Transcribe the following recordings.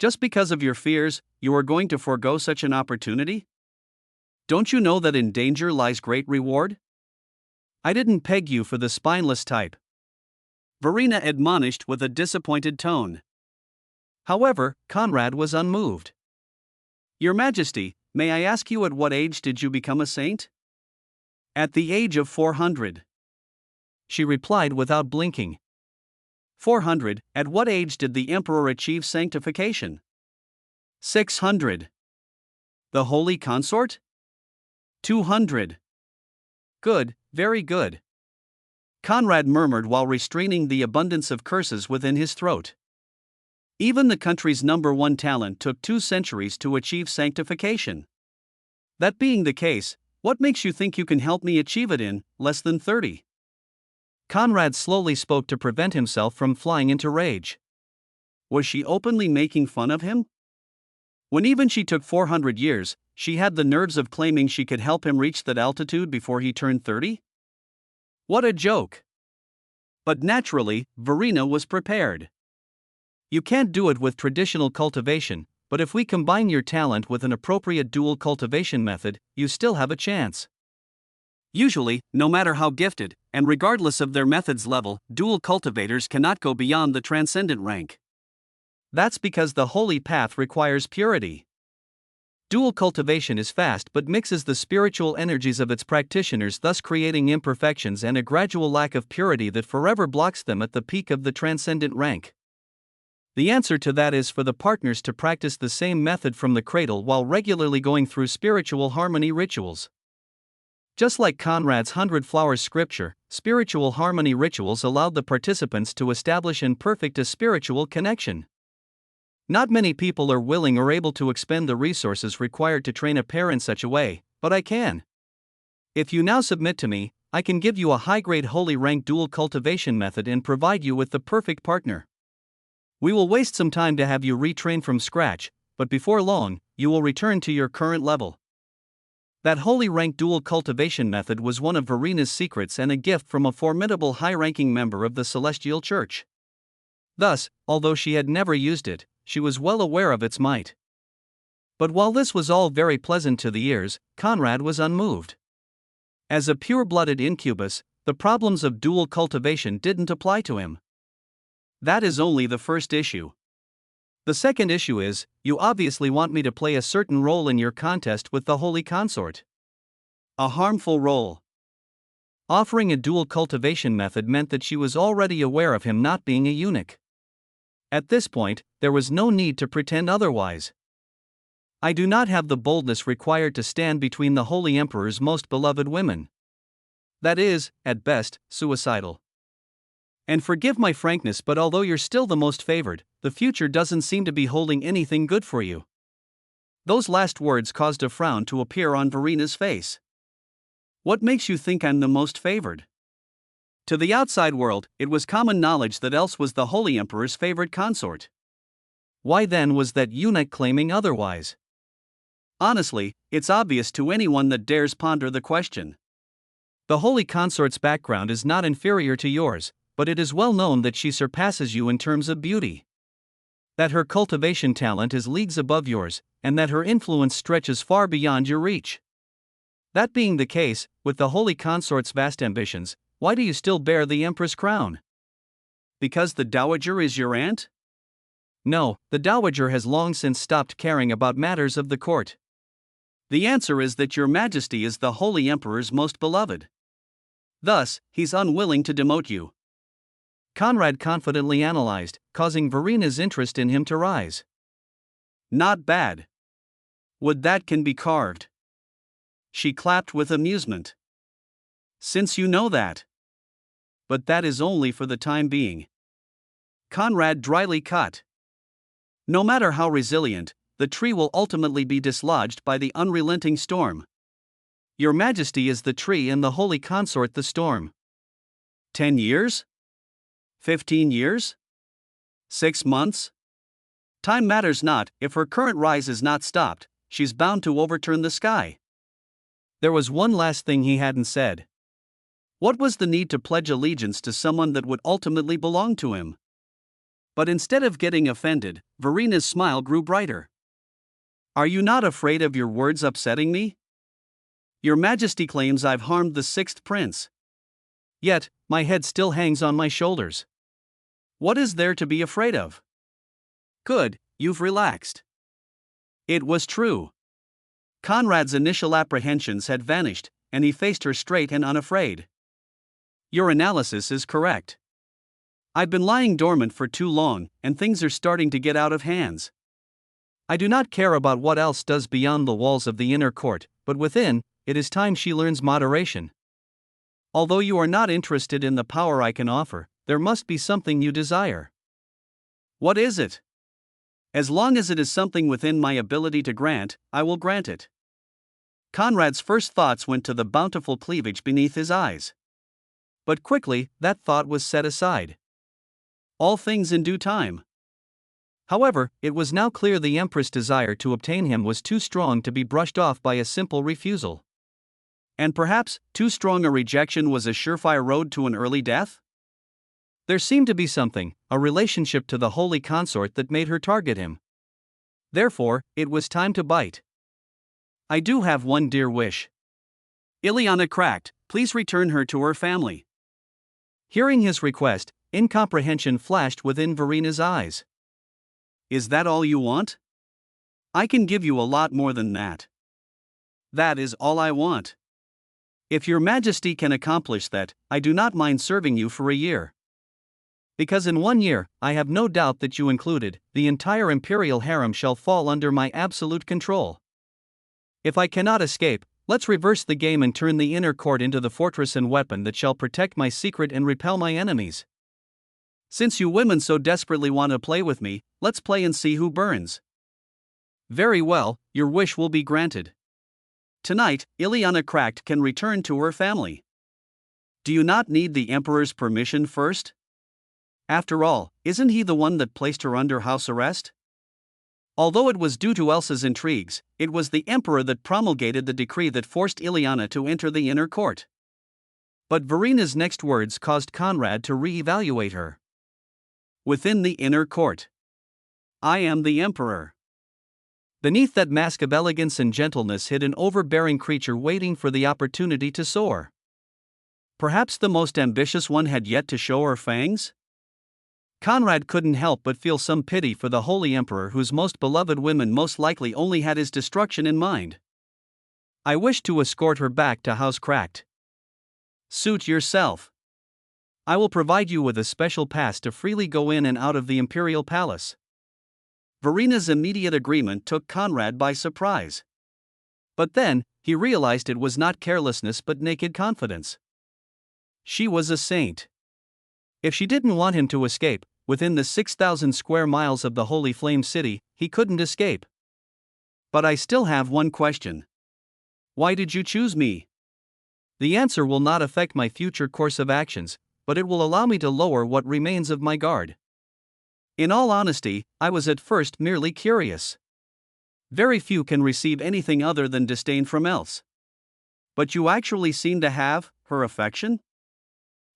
Just because of your fears, you are going to forego such an opportunity? Don't you know that in danger lies great reward? I didn't peg you for the spineless type, Verena admonished with a disappointed tone. However, Conrad was unmoved. Your Majesty, may I ask you at what age did you become a saint? At the age of 400. She replied without blinking. 400, at what age did the emperor achieve sanctification? 600. The holy consort? 200. Good, very good. Conrad murmured while restraining the abundance of curses within his throat. Even the country's #1 talent took 2 centuries to achieve sanctification. That being the case, what makes you think you can help me achieve it in less than 30? Conrad slowly spoke to prevent himself from flying into rage. Was she openly making fun of him? When even she took 400 years, she had the nerves of claiming she could help him reach that altitude before he turned 30? What a joke! But naturally, Verena was prepared. You can't do it with traditional cultivation, but if we combine your talent with an appropriate dual cultivation method, you still have a chance. Usually, no matter how gifted, and regardless of their method's level, dual cultivators cannot go beyond the transcendent rank. That's because the holy path requires purity. Dual cultivation is fast but mixes the spiritual energies of its practitioners, thus creating imperfections and a gradual lack of purity that forever blocks them at the peak of the transcendent rank. The answer to that is for the partners to practice the same method from the cradle while regularly going through spiritual harmony rituals. Just like Conrad's 100 Flowers scripture, spiritual harmony rituals allowed the participants to establish and perfect a spiritual connection. Not many people are willing or able to expend the resources required to train a pair in such a way, but I can. If you now submit to me, I can give you a high-grade holy rank dual cultivation method and provide you with the perfect partner. We will waste some time to have you retrain from scratch, but before long, you will return to your current level. That holy rank dual cultivation method was one of Verena's secrets and a gift from a formidable high-ranking member of the Celestial Church. Thus, although she had never used it, she was well aware of its might. But while this was all very pleasant to the ears, Conrad was unmoved. As a pure-blooded incubus, the problems of dual cultivation didn't apply to him. That is only the first issue. The second issue is, you obviously want me to play a certain role in your contest with the holy consort. A harmful role. Offering a dual cultivation method meant that she was already aware of him not being a eunuch. At this point, there was no need to pretend otherwise. I do not have the boldness required to stand between the Holy Emperor's most beloved women. That is, at best, suicidal. And forgive my frankness, but although you're still the most favored, the future doesn't seem to be holding anything good for you. Those last words caused a frown to appear on Verena's face. What makes you think I'm the most favored? To the outside world, it was common knowledge that Else was the Holy Emperor's favorite consort. Why then was that eunuch claiming otherwise? Honestly, it's obvious to anyone that dares ponder the question. The Holy Consort's background is not inferior to yours, but it is well known that she surpasses you in terms of beauty. That her cultivation talent is leagues above yours, and that her influence stretches far beyond your reach. That being the case, with the Holy Consort's vast ambitions, why do you still bear the Empress crown? Because the Dowager is your aunt? No, the Dowager has long since stopped caring about matters of the court. The answer is that your Majesty is the Holy Emperor's most beloved. Thus, he's unwilling to demote you. Conrad confidently analyzed, causing Verena's interest in him to rise. Not bad. Would that can be carved? She clapped with amusement. Since you know that. But that is only for the time being. Conrad dryly cut. No matter how resilient, the tree will ultimately be dislodged by the unrelenting storm. Your Majesty is the tree and the Holy Consort the storm. 10 years? 15 years? 6 months? Time matters not. If her current rise is not stopped, she's bound to overturn the sky. There was one last thing he hadn't said. What was the need to pledge allegiance to someone that would ultimately belong to him? But instead of getting offended, Verina's smile grew brighter. Are you not afraid of your words upsetting me? Your Majesty claims I've harmed the sixth prince. Yet, my head still hangs on my shoulders. What is there to be afraid of? Good, you've relaxed. It was true. Conrad's initial apprehensions had vanished, and he faced her straight and unafraid. Your analysis is correct. I've been lying dormant for too long, and things are starting to get out of hands. I do not care about what else does beyond the walls of the inner court, but within, it is time she learns moderation. Although you are not interested in the power I can offer, there must be something you desire. What is it? As long as it is something within my ability to grant, I will grant it. Conrad's first thoughts went to the bountiful cleavage beneath his eyes. But quickly, that thought was set aside. All things in due time. However, it was now clear the Empress' desire to obtain him was too strong to be brushed off by a simple refusal. And perhaps, too strong a rejection was a surefire road to an early death? There seemed to be something, a relationship to the holy consort that made her target him. Therefore, it was time to bite. I do have one dear wish. Ileana cracked, please return her to her family. Hearing his request, incomprehension flashed within Verina's eyes. Is that all you want? I can give you a lot more than that. That is all I want. If your Majesty can accomplish that, I do not mind serving you for a year. Because in 1 year, I have no doubt that you included, the entire imperial harem shall fall under my absolute control. If I cannot escape, let's reverse the game and turn the inner court into the fortress and weapon that shall protect my secret and repel my enemies. Since you women so desperately want to play with me, let's play and see who burns. Very well, your wish will be granted. Tonight, Ileana Cracked can return to her family. Do you not need the Emperor's permission first? After all, isn't he the one that placed her under house arrest? Although it was due to Elsa's intrigues, it was the Emperor that promulgated the decree that forced Ileana to enter the inner court. But Verina's next words caused Conrad to re-evaluate her. Within the inner court. I am the Emperor. Beneath that mask of elegance and gentleness hid an overbearing creature waiting for the opportunity to soar. Perhaps the most ambitious one had yet to show her fangs? Conrad couldn't help but feel some pity for the holy emperor whose most beloved women most likely only had his destruction in mind. I wish to escort her back to House Cracked. Suit yourself. I will provide you with a special pass to freely go in and out of the imperial palace. Verina's immediate agreement took Conrad by surprise. But then, he realized it was not carelessness but naked confidence. She was a saint. If she didn't want him to escape, within the 6,000 square miles of the Holy Flame City, he couldn't escape. But I still have one question. Why did you choose me? The answer will not affect my future course of actions, but it will allow me to lower what remains of my guard. In all honesty, I was at first merely curious. Very few can receive anything other than disdain from else. But you actually seem to have her affection?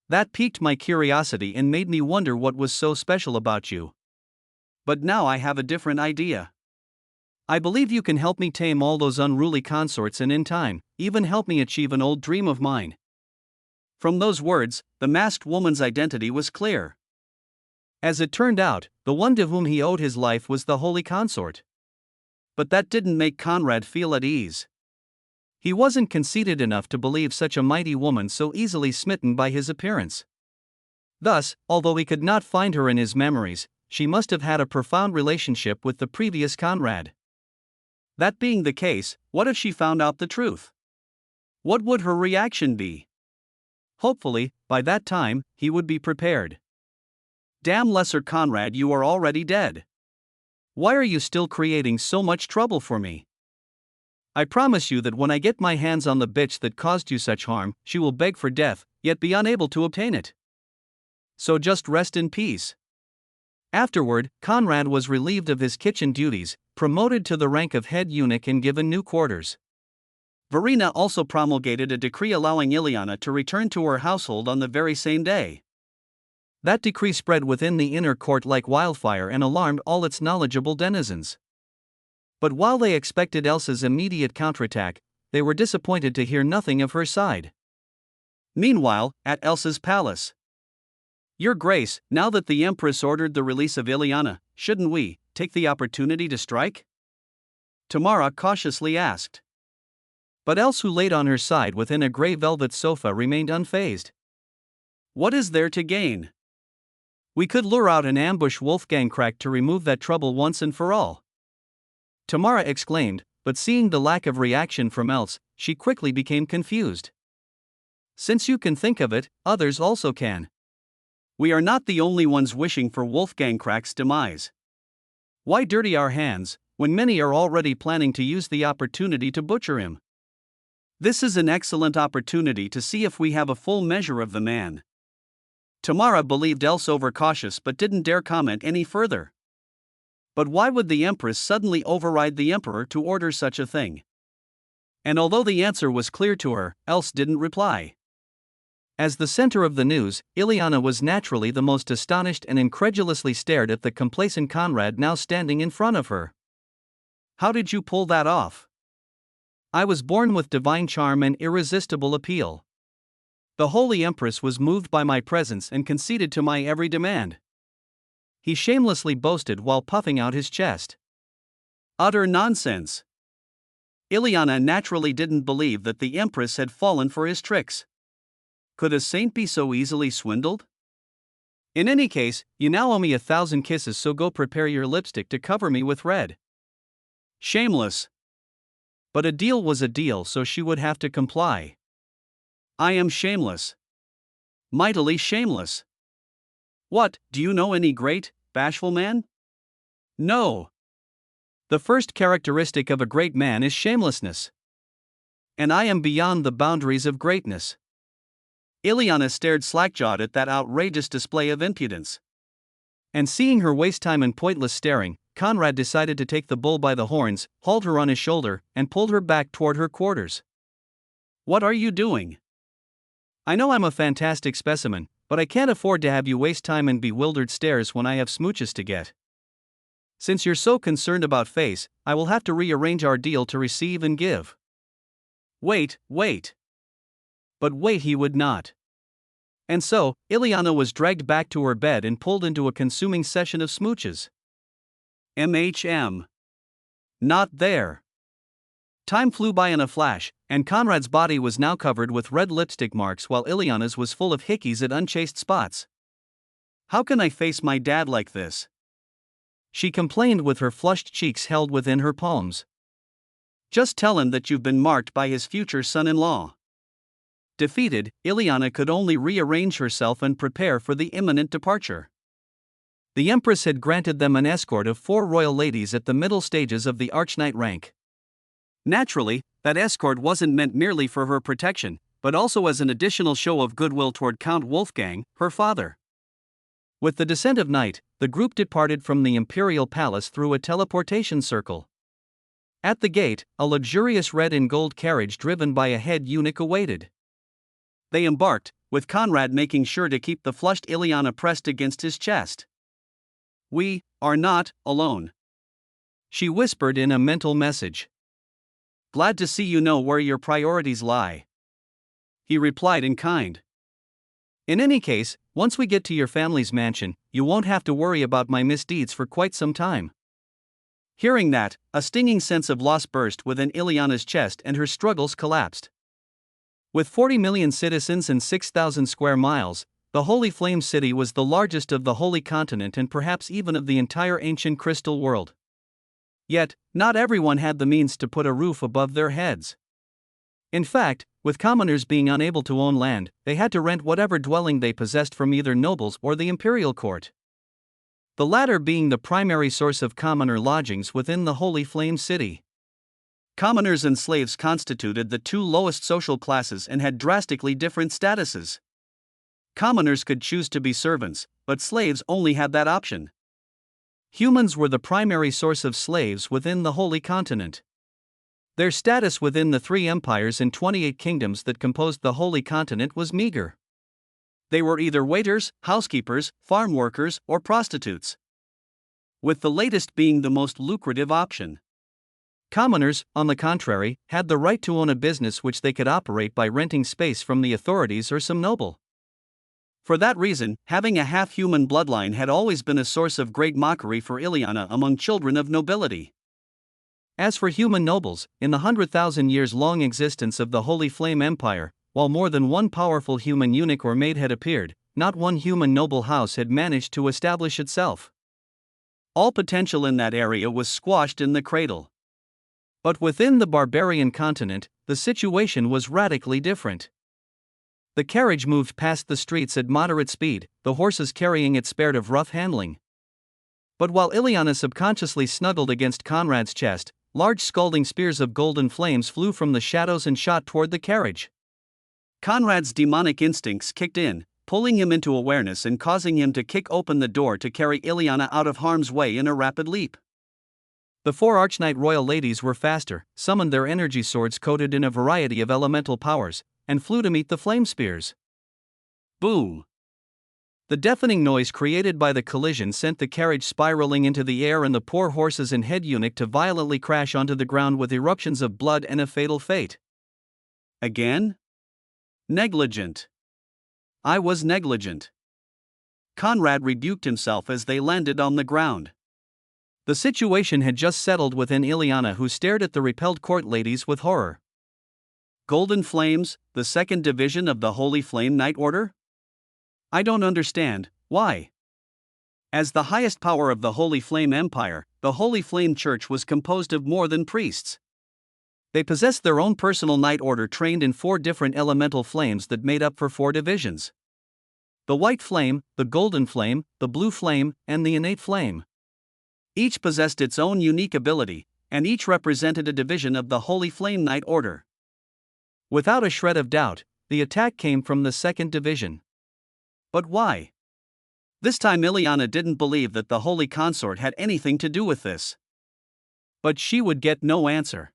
That piqued my curiosity and made me wonder what was so special about you. But now I have a different idea. I believe you can help me tame all those unruly consorts and in time, even help me achieve an old dream of mine. From those words, the masked woman's identity was clear. As it turned out, the one to whom he owed his life was the holy consort. But that didn't make Conrad feel at ease. He wasn't conceited enough to believe such a mighty woman so easily smitten by his appearance. Thus, although he could not find her in his memories, she must have had a profound relationship with the previous Conrad. That being the case, what if she found out the truth? What would her reaction be? Hopefully, by that time, he would be prepared. Damn Lesser Conrad, you are already dead. Why are you still creating so much trouble for me? I promise you that when I get my hands on the bitch that caused you such harm, she will beg for death, yet be unable to obtain it. So just rest in peace. Afterward, Conrad was relieved of his kitchen duties, promoted to the rank of head eunuch and given new quarters. Verina also promulgated a decree allowing Ileana to return to her household on the very same day. That decree spread within the inner court like wildfire and alarmed all its knowledgeable denizens. But while they expected Elsa's immediate counterattack, they were disappointed to hear nothing of her side. Meanwhile, at Elsa's palace. Your Grace, now that the Empress ordered the release of Ileana, shouldn't we take the opportunity to strike? Tamara cautiously asked. But Else, who laid on her side within a grey velvet sofa, remained unfazed. What is there to gain? We could lure out and ambush Wolfgang Crack to remove that trouble once and for all. Tamara exclaimed, but seeing the lack of reaction from Else, she quickly became confused. Since you can think of it, others also can. We are not the only ones wishing for Wolfgang Crack's demise. Why dirty our hands, when many are already planning to use the opportunity to butcher him? This is an excellent opportunity to see if we have a full measure of the man. Tamara believed Else overcautious but didn't dare comment any further. But why would the Empress suddenly override the Emperor to order such a thing? And although the answer was clear to her, Else didn't reply. As the center of the news, Ileana was naturally the most astonished and incredulously stared at the complacent Conrad now standing in front of her. How did you pull that off? I was born with divine charm and irresistible appeal. The Holy Empress was moved by my presence and conceded to my every demand. He shamelessly boasted while puffing out his chest. Utter nonsense. Ileana naturally didn't believe that the Empress had fallen for his tricks. Could a saint be so easily swindled? In any case, you now owe me 1,000 kisses, so go prepare your lipstick to cover me with red. Shameless. But a deal was a deal, so she would have to comply. I am shameless. Mightily shameless. What, do you know any great, bashful man? No. The first characteristic of a great man is shamelessness. And I am beyond the boundaries of greatness. Ileana stared slack-jawed at that outrageous display of impudence. And seeing her waste time in pointless staring, Conrad decided to take the bull by the horns, hauled her on his shoulder, and pulled her back toward her quarters. What are you doing? I know I'm a fantastic specimen, but I can't afford to have you waste time in bewildered stares when I have smooches to get. Since you're so concerned about face, I will have to rearrange our deal to receive and give. Wait. But wait, he would not. And so, Ileana was dragged back to her bed and pulled into a consuming session of smooches. Not there. Time flew by in a flash, and Conrad's body was now covered with red lipstick marks while Ileana's was full of hickeys at unchaste spots. How can I face my dad like this? She complained with her flushed cheeks held within her palms. Just tell him that you've been marked by his future son-in-law. Defeated, Ileana could only rearrange herself and prepare for the imminent departure. The Empress had granted them an escort of 4 royal ladies at the middle stages of the Archknight rank. Naturally, that escort wasn't meant merely for her protection, but also as an additional show of goodwill toward Count Wolfgang, her father. With the descent of night, the group departed from the imperial palace through a teleportation circle. At the gate, a luxurious red and gold carriage driven by a head eunuch awaited. They embarked, with Conrad making sure to keep the flushed Ileana pressed against his chest. We are not alone, she whispered in a mental message. Glad to see you know where your priorities lie, he replied in kind. In any case, once we get to your family's mansion, you won't have to worry about my misdeeds for quite some time. Hearing that, a stinging sense of loss burst within Ileana's chest and her struggles collapsed. With 40 million citizens and 6,000 square miles, the Holy Flame City was the largest of the Holy Continent and perhaps even of the entire ancient crystal world. Yet, not everyone had the means to put a roof above their heads. In fact, with commoners being unable to own land, they had to rent whatever dwelling they possessed from either nobles or the imperial court. The latter being the primary source of commoner lodgings within the Holy Flame City. Commoners and slaves constituted the 2 lowest social classes and had drastically different statuses. Commoners could choose to be servants, but slaves only had that option. Humans were the primary source of slaves within the Holy Continent. Their status within the 3 empires and 28 kingdoms that composed the Holy Continent was meager. They were either waiters, housekeepers, farm workers, or prostitutes, with the latest being the most lucrative option. Commoners, on the contrary, had the right to own a business which they could operate by renting space from the authorities or some noble. For that reason, having a half-human bloodline had always been a source of great mockery for Ileana among children of nobility. As for human nobles, in the 100,000 years long existence of the Holy Flame Empire, while more than one powerful human eunuch or maid had appeared, not one human noble house had managed to establish itself. All potential in that area was squashed in the cradle. But within the barbarian continent, the situation was radically different. The carriage moved past the streets at moderate speed, the horses carrying it spared of rough handling. But while Ileana subconsciously snuggled against Conrad's chest, large scalding spears of golden flames flew from the shadows and shot toward the carriage. Conrad's demonic instincts kicked in, pulling him into awareness and causing him to kick open the door to carry Ileana out of harm's way in a rapid leap. The 4 Archknight royal ladies were faster, summoned their energy swords coated in a variety of elemental powers, and flew to meet the flame spears. Boom! The deafening noise created by the collision sent the carriage spiraling into the air and the poor horses and head eunuch to violently crash onto the ground with eruptions of blood and a fatal fate. Again? Negligent. I was negligent. Conrad rebuked himself as they landed on the ground. The situation had just settled within Ileana, who stared at the repelled court ladies with horror. Golden Flames, the second division of the Holy Flame Knight Order? I don't understand, why? As the highest power of the Holy Flame Empire, the Holy Flame Church was composed of more than priests. They possessed their own personal Knight Order trained in 4 different elemental flames that made up for 4 divisions: the White Flame, the Golden Flame, the Blue Flame, and the Innate Flame. Each possessed its own unique ability, and each represented a division of the Holy Flame Knight Order. Without a shred of doubt, the attack came from the second division. But why? This time Ileana didn't believe that the Holy Consort had anything to do with this. But she would get no answer.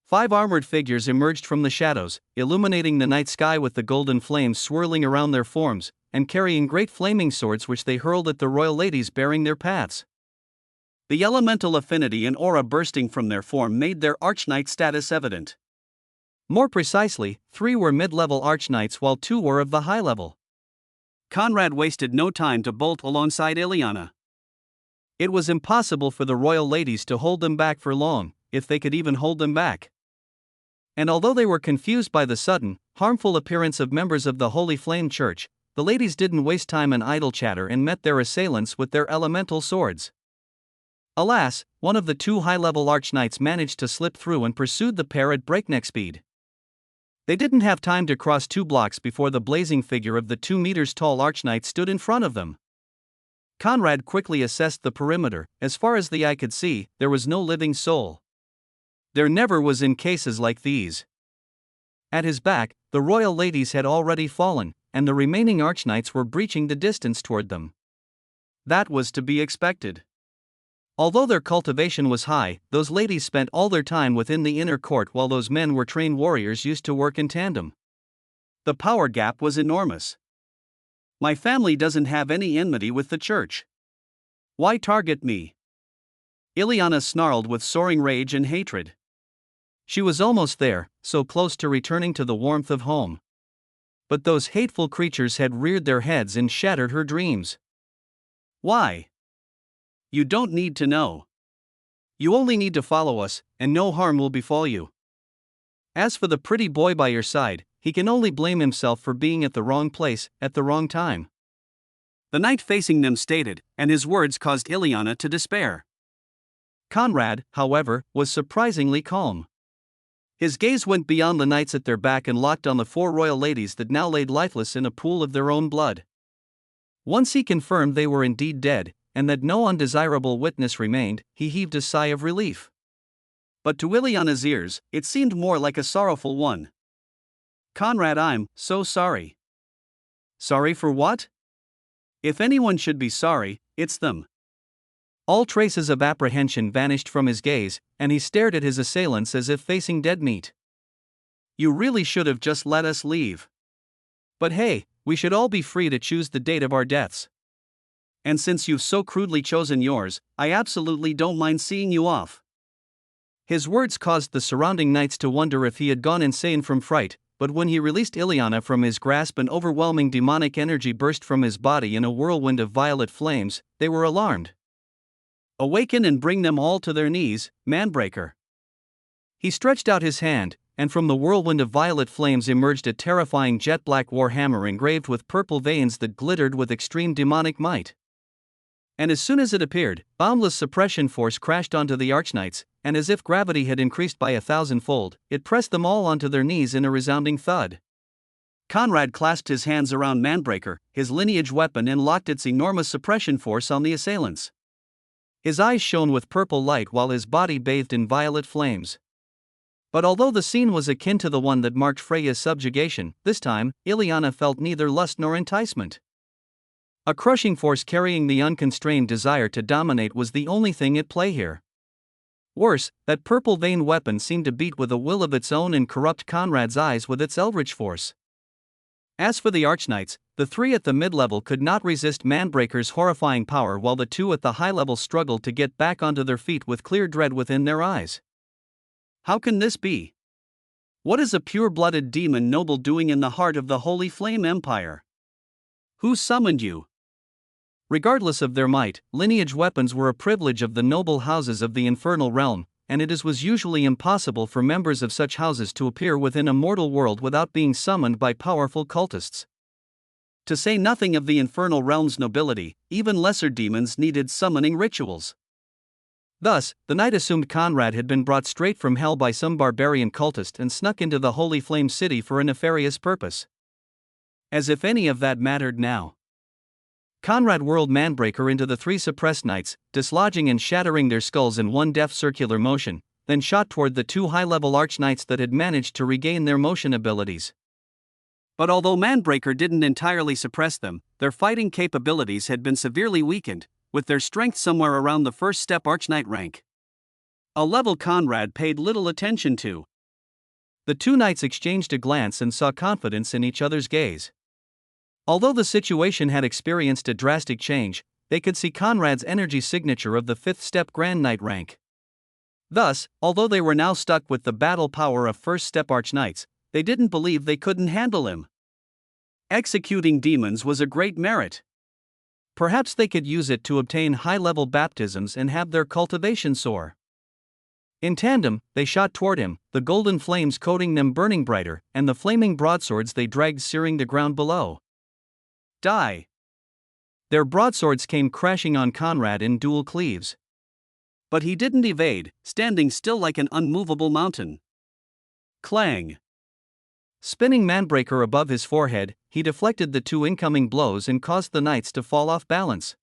5 armored figures emerged from the shadows, illuminating the night sky with the golden flames swirling around their forms, and carrying great flaming swords which they hurled at the royal ladies bearing their paths. The elemental affinity and aura bursting from their form made their Archknight status evident. More precisely, 3 were mid-level Archknights while 2 were of the high level. Conrad wasted no time to bolt alongside Ileana. It was impossible for the royal ladies to hold them back for long, if they could even hold them back. And although they were confused by the sudden, harmful appearance of members of the Holy Flame Church, the ladies didn't waste time in idle chatter and met their assailants with their elemental swords. Alas, one of the 2 high-level Archknights managed to slip through and pursued the pair at breakneck speed. They didn't have time to cross 2 blocks before the blazing figure of the 2 meters tall Archknight stood in front of them. Conrad quickly assessed the perimeter. As far as the eye could see, there was no living soul. There never was in cases like these. At his back, the royal ladies had already fallen, and the remaining Archknights were breaching the distance toward them. That was to be expected. Although their cultivation was high, those ladies spent all their time within the inner court while those men were trained warriors used to work in tandem. The power gap was enormous. My family doesn't have any enmity with the church. Why target me? Ileana snarled with soaring rage and hatred. She was almost there, so close to returning to the warmth of home. But those hateful creatures had reared their heads and shattered her dreams. Why? You don't need to know. You only need to follow us, and no harm will befall you. As for the pretty boy by your side, he can only blame himself for being at the wrong place, at the wrong time. The knight facing them stated, and his words caused Ileana to despair. Conrad, however, was surprisingly calm. His gaze went beyond the knights at their back and locked on the 4 royal ladies that now laid lifeless in a pool of their own blood. Once he confirmed they were indeed dead, and that no undesirable witness remained, he heaved a sigh of relief. But to Ileana's ears, it seemed more like a sorrowful one. Conrad, I'm so sorry. Sorry for what? If anyone should be sorry, it's them. All traces of apprehension vanished from his gaze, and he stared at his assailants as if facing dead meat. You really should have just let us leave. But hey, we should all be free to choose the date of our deaths. And since you've so crudely chosen yours, I absolutely don't mind seeing you off. His words caused the surrounding knights to wonder if he had gone insane from fright, but when he released Ileana from his grasp, an overwhelming demonic energy burst from his body in a whirlwind of violet flames. They were alarmed. Awaken and bring them all to their knees, Manbreaker. He stretched out his hand, and from the whirlwind of violet flames emerged a terrifying jet-black warhammer engraved with purple veins that glittered with extreme demonic might. And as soon as it appeared, boundless suppression force crashed onto the Archknights, and as if gravity had increased by 1,000-fold, it pressed them all onto their knees in a resounding thud. Conrad clasped his hands around Manbreaker, his lineage weapon, and locked its enormous suppression force on the assailants. His eyes shone with purple light while his body bathed in violet flames. But although the scene was akin to the one that marked Freya's subjugation, this time, Ileana felt neither lust nor enticement. A crushing force carrying the unconstrained desire to dominate was the only thing at play here. Worse, that purple vein weapon seemed to beat with a will of its own and corrupt Conrad's eyes with its eldritch force. As for the Archknights, the three at the mid-level could not resist Manbreaker's horrifying power, while the two at the high level struggled to get back onto their feet with clear dread within their eyes. How can this be? What is a pure-blooded demon noble doing in the heart of the Holy Flame Empire? Who summoned you? Regardless of their might, lineage weapons were a privilege of the noble houses of the infernal realm, and it was usually impossible for members of such houses to appear within a mortal world without being summoned by powerful cultists. To say nothing of the infernal realm's nobility, even lesser demons needed summoning rituals. Thus, the knight assumed Conrad had been brought straight from hell by some barbarian cultist and snuck into the Holy Flame City for a nefarious purpose. As if any of that mattered now. Conrad whirled Manbreaker into the three suppressed knights, dislodging and shattering their skulls in one deft circular motion, then shot toward the two high-level archknights that had managed to regain their motion abilities. But although Manbreaker didn't entirely suppress them, their fighting capabilities had been severely weakened, with their strength somewhere around the first step archknight rank. A level Conrad paid little attention to. The two knights exchanged a glance and saw confidence in each other's gaze. Although the situation had experienced a drastic change, they could see Conrad's energy signature of the 5th step Grand Knight rank. Thus, although they were now stuck with the battle power of 1st step Archknights, they didn't believe they couldn't handle him. Executing demons was a great merit. Perhaps they could use it to obtain high-level baptisms and have their cultivation soar. In tandem, they shot toward him, the golden flames coating them burning brighter, and the flaming broadswords they dragged searing the ground below. Die! Their broadswords came crashing on Conrad in dual cleaves. But he didn't evade, standing still like an unmovable mountain. Clang! Spinning Manbreaker above his forehead, he deflected the two incoming blows and caused the knights to fall off balance.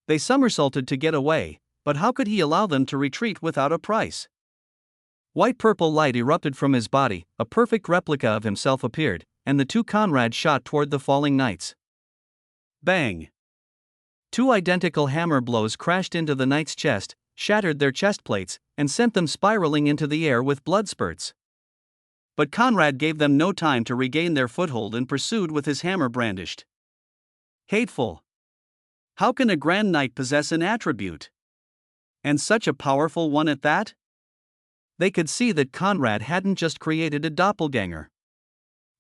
They somersaulted to get away, but how could he allow them to retreat without a price? White-purple light erupted from his body, a perfect replica of himself appeared, and the two Conrad shot toward the falling knights. Bang! Two identical hammer blows crashed into the knight's chest, shattered their chest plates, and sent them spiraling into the air with blood spurts. But Conrad gave them no time to regain their foothold and pursued with his hammer brandished. Hateful! How can a Grand Knight possess an attribute? And such a powerful one at that? They could see that Conrad hadn't just created a doppelganger.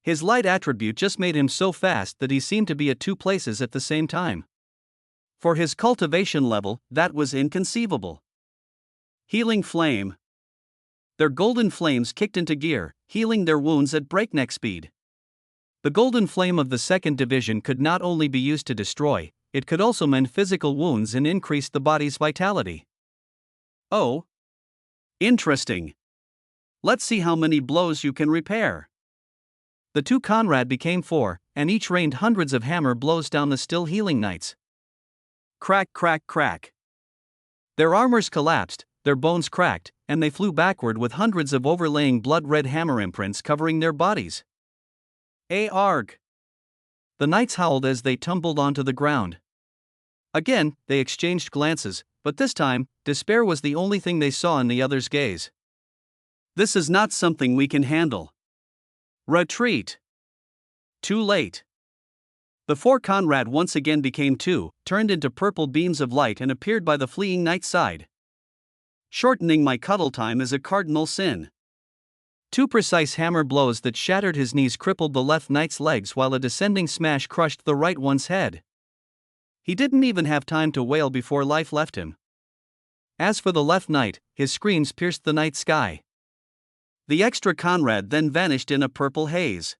His light attribute just made him so fast that he seemed to be at two places at the same time. For his cultivation level, that was inconceivable. Healing Flame. Their golden flames kicked into gear, healing their wounds at breakneck speed. The golden flame of the 2nd Division could not only be used to destroy, it could also mend physical wounds and increase the body's vitality. Oh. Interesting. Let's see how many blows you can repair. The two Conrad became 4, and each rained hundreds of hammer blows down the still healing knights. Crack, crack, crack. Their armors collapsed, their bones cracked, and they flew backward with hundreds of overlaying blood-red hammer imprints covering their bodies. Arg! The knights howled as they tumbled onto the ground. Again, they exchanged glances, but this time, despair was the only thing they saw in the other's gaze. This is not something we can handle. Retreat. Too late. Before Conrad once again became two, turned into purple beams of light and appeared by the fleeing knight's side. Shortening my cuddle time is a cardinal sin. Two precise hammer blows that shattered his knees crippled the left knight's legs while a descending smash crushed the right one's head. He didn't even have time to wail before life left him. As for the left knight, his screams pierced the night sky. The extra Conrad then vanished in a purple haze.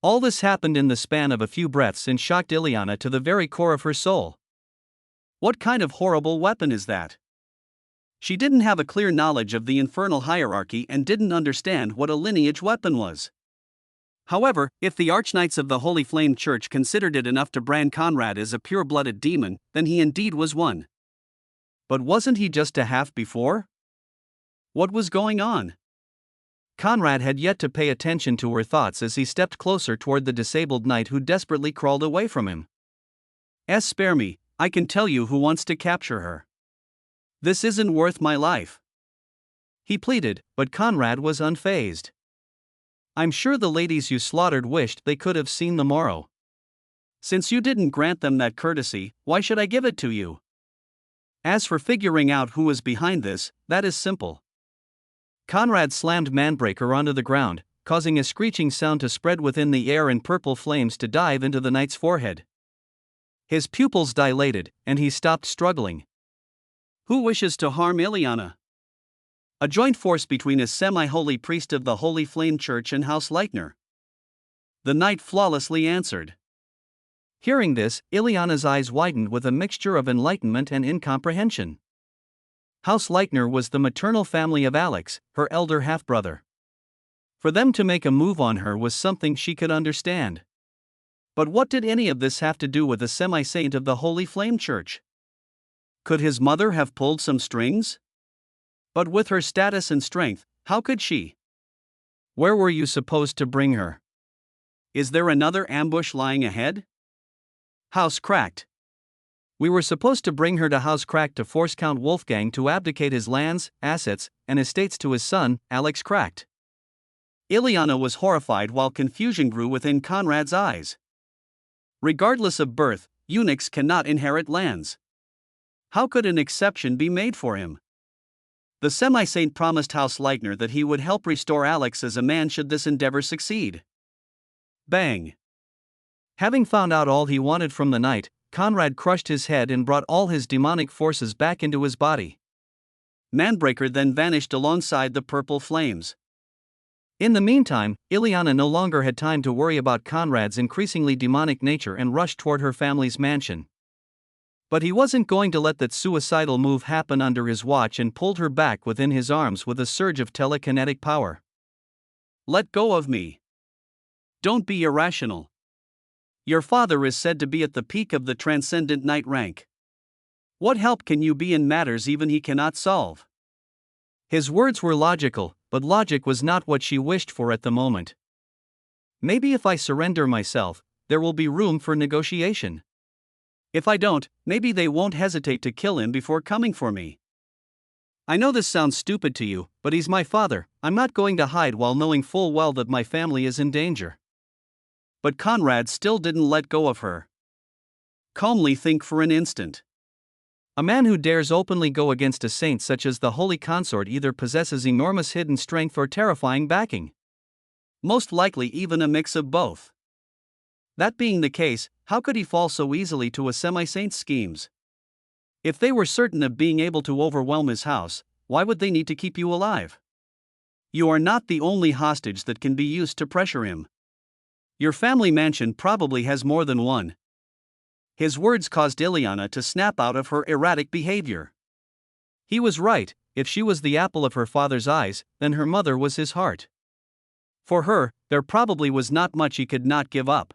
All this happened in the span of a few breaths and shocked Ileana to the very core of her soul. What kind of horrible weapon is that? She didn't have a clear knowledge of the infernal hierarchy and didn't understand what a lineage weapon was. However, if the Archknights of the Holy Flame Church considered it enough to brand Conrad as a pure-blooded demon, then he indeed was one. But wasn't he just a half before? What was going on? Conrad had yet to pay attention to her thoughts as he stepped closer toward the disabled knight who desperately crawled away from him. Spare me, I can tell you who wants to capture her. This isn't worth my life. He pleaded, but Conrad was unfazed. I'm sure the ladies you slaughtered wished they could have seen the morrow. Since you didn't grant them that courtesy, why should I give it to you? As for figuring out who was behind this, that is simple. Conrad slammed Manbreaker onto the ground, causing a screeching sound to spread within the air and purple flames to dive into the knight's forehead. His pupils dilated, and he stopped struggling. Who wishes to harm Ileana? A joint force between a semi-holy priest of the Holy Flame Church and House Leichner. The knight flawlessly answered. Hearing this, Ileana's eyes widened with a mixture of enlightenment and incomprehension. House Leichner was the maternal family of Alex, her elder half-brother. For them to make a move on her was something she could understand. But what did any of this have to do with a semi-saint of the Holy Flame Church? Could his mother have pulled some strings? But with her status and strength, how could she? Where were you supposed to bring her? Is there another ambush lying ahead? House Cracked. We were supposed to bring her to House Cracked to force Count Wolfgang to abdicate his lands, assets, and estates to his son, Alex Cracked. Ileana was horrified while confusion grew within Conrad's eyes. Regardless of birth, eunuchs cannot inherit lands. How could an exception be made for him? The semi-saint promised House Leichner that he would help restore Alex as a man should this endeavor succeed. Bang! Having found out all he wanted from the knight, Conrad crushed his head and brought all his demonic forces back into his body. Manbreaker then vanished alongside the purple flames. In the meantime, Ileana no longer had time to worry about Conrad's increasingly demonic nature and rushed toward her family's mansion. But he wasn't going to let that suicidal move happen under his watch and pulled her back within his arms with a surge of telekinetic power. Let go of me. Don't be irrational. Your father is said to be at the peak of the transcendent knight rank. What help can you be in matters even he cannot solve? His words were logical, but logic was not what she wished for at the moment. Maybe if I surrender myself, there will be room for negotiation. If I don't, maybe they won't hesitate to kill him before coming for me. I know this sounds stupid to you, but he's my father. I'm not going to hide while knowing full well that my family is in danger. But Conrad still didn't let go of her. Calmly think for an instant. A man who dares openly go against a saint such as the Holy Consort either possesses enormous hidden strength or terrifying backing. Most likely even a mix of both. That being the case, how could he fall so easily to a semi-saint's schemes? If they were certain of being able to overwhelm his house, why would they need to keep you alive? You are not the only hostage that can be used to pressure him. Your family mansion probably has more than one. His words caused Ileana to snap out of her erratic behavior. He was right. If she was the apple of her father's eyes, then her mother was his heart. For her, there probably was not much he could not give up.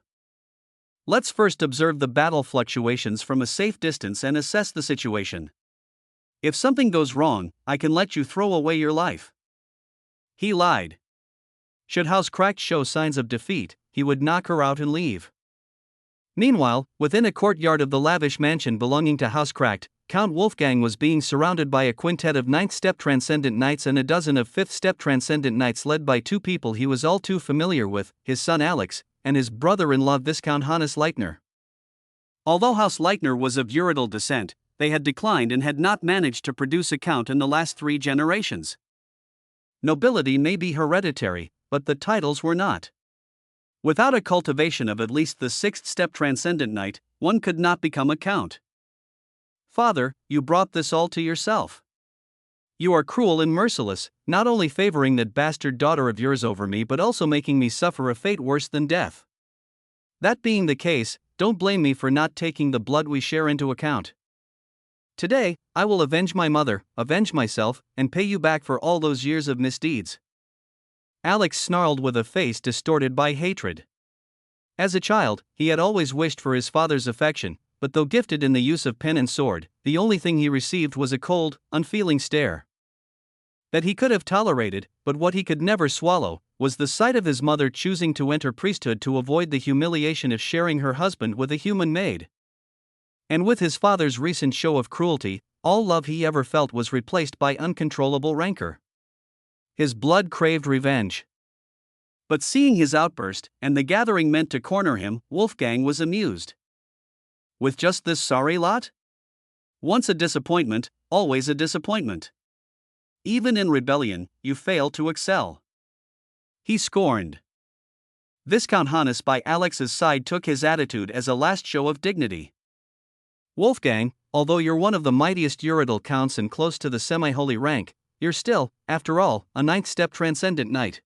Let's first observe the battle fluctuations from a safe distance and assess the situation. If something goes wrong, I can let you throw away your life. He lied. Should House Cracked show signs of defeat, he would knock her out and leave. Meanwhile, within a courtyard of the lavish mansion belonging to House Cracked, Count Wolfgang was being surrounded by a quintet of 9th-step Transcendent Knights and a dozen of 5th-step Transcendent Knights led by two people he was all too familiar with, his son Alex, and his brother-in-law Viscount Hannes Leitner. Although House Leitner was of Ural descent, they had declined and had not managed to produce a count in the last 3 generations. Nobility may be hereditary, but the titles were not. Without a cultivation of at least the 6th step transcendent knight, one could not become a count. Father, you brought this all to yourself. You are cruel and merciless, not only favoring that bastard daughter of yours over me but also making me suffer a fate worse than death. That being the case, don't blame me for not taking the blood we share into account. Today, I will avenge my mother, avenge myself, and pay you back for all those years of misdeeds. Alex snarled with a face distorted by hatred. As a child, he had always wished for his father's affection, but though gifted in the use of pen and sword, the only thing he received was a cold, unfeeling stare. That he could have tolerated, but what he could never swallow, was the sight of his mother choosing to enter priesthood to avoid the humiliation of sharing her husband with a human maid. And with his father's recent show of cruelty, all love he ever felt was replaced by uncontrollable rancor. His blood craved revenge. But seeing his outburst, and the gathering meant to corner him, Wolfgang was amused. With just this sorry lot? Once a disappointment, always a disappointment. Even in rebellion, you fail to excel. He scorned. Viscount Hannes by Alex's side took his attitude as a last show of dignity. Wolfgang, although you're one of the mightiest Ural counts and close to the semi-holy rank, you're still, after all, a 9th step transcendent knight.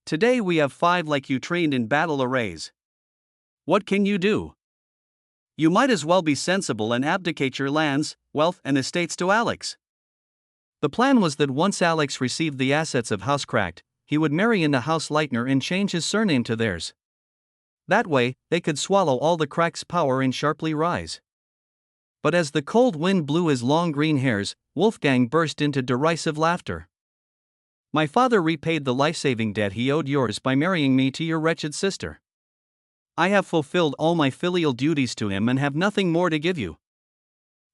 Today we have 5 like you trained in battle arrays. What can you do? You might as well be sensible and abdicate your lands, wealth and estates to Alex. The plan was that once Alex received the assets of House Cracked, he would marry into House Leitner and change his surname to theirs. That way, they could swallow all the Crack's power and sharply rise. But as the cold wind blew his long green hairs, Wolfgang burst into derisive laughter. My father repaid the life-saving debt he owed yours by marrying me to your wretched sister. I have fulfilled all my filial duties to him and have nothing more to give you.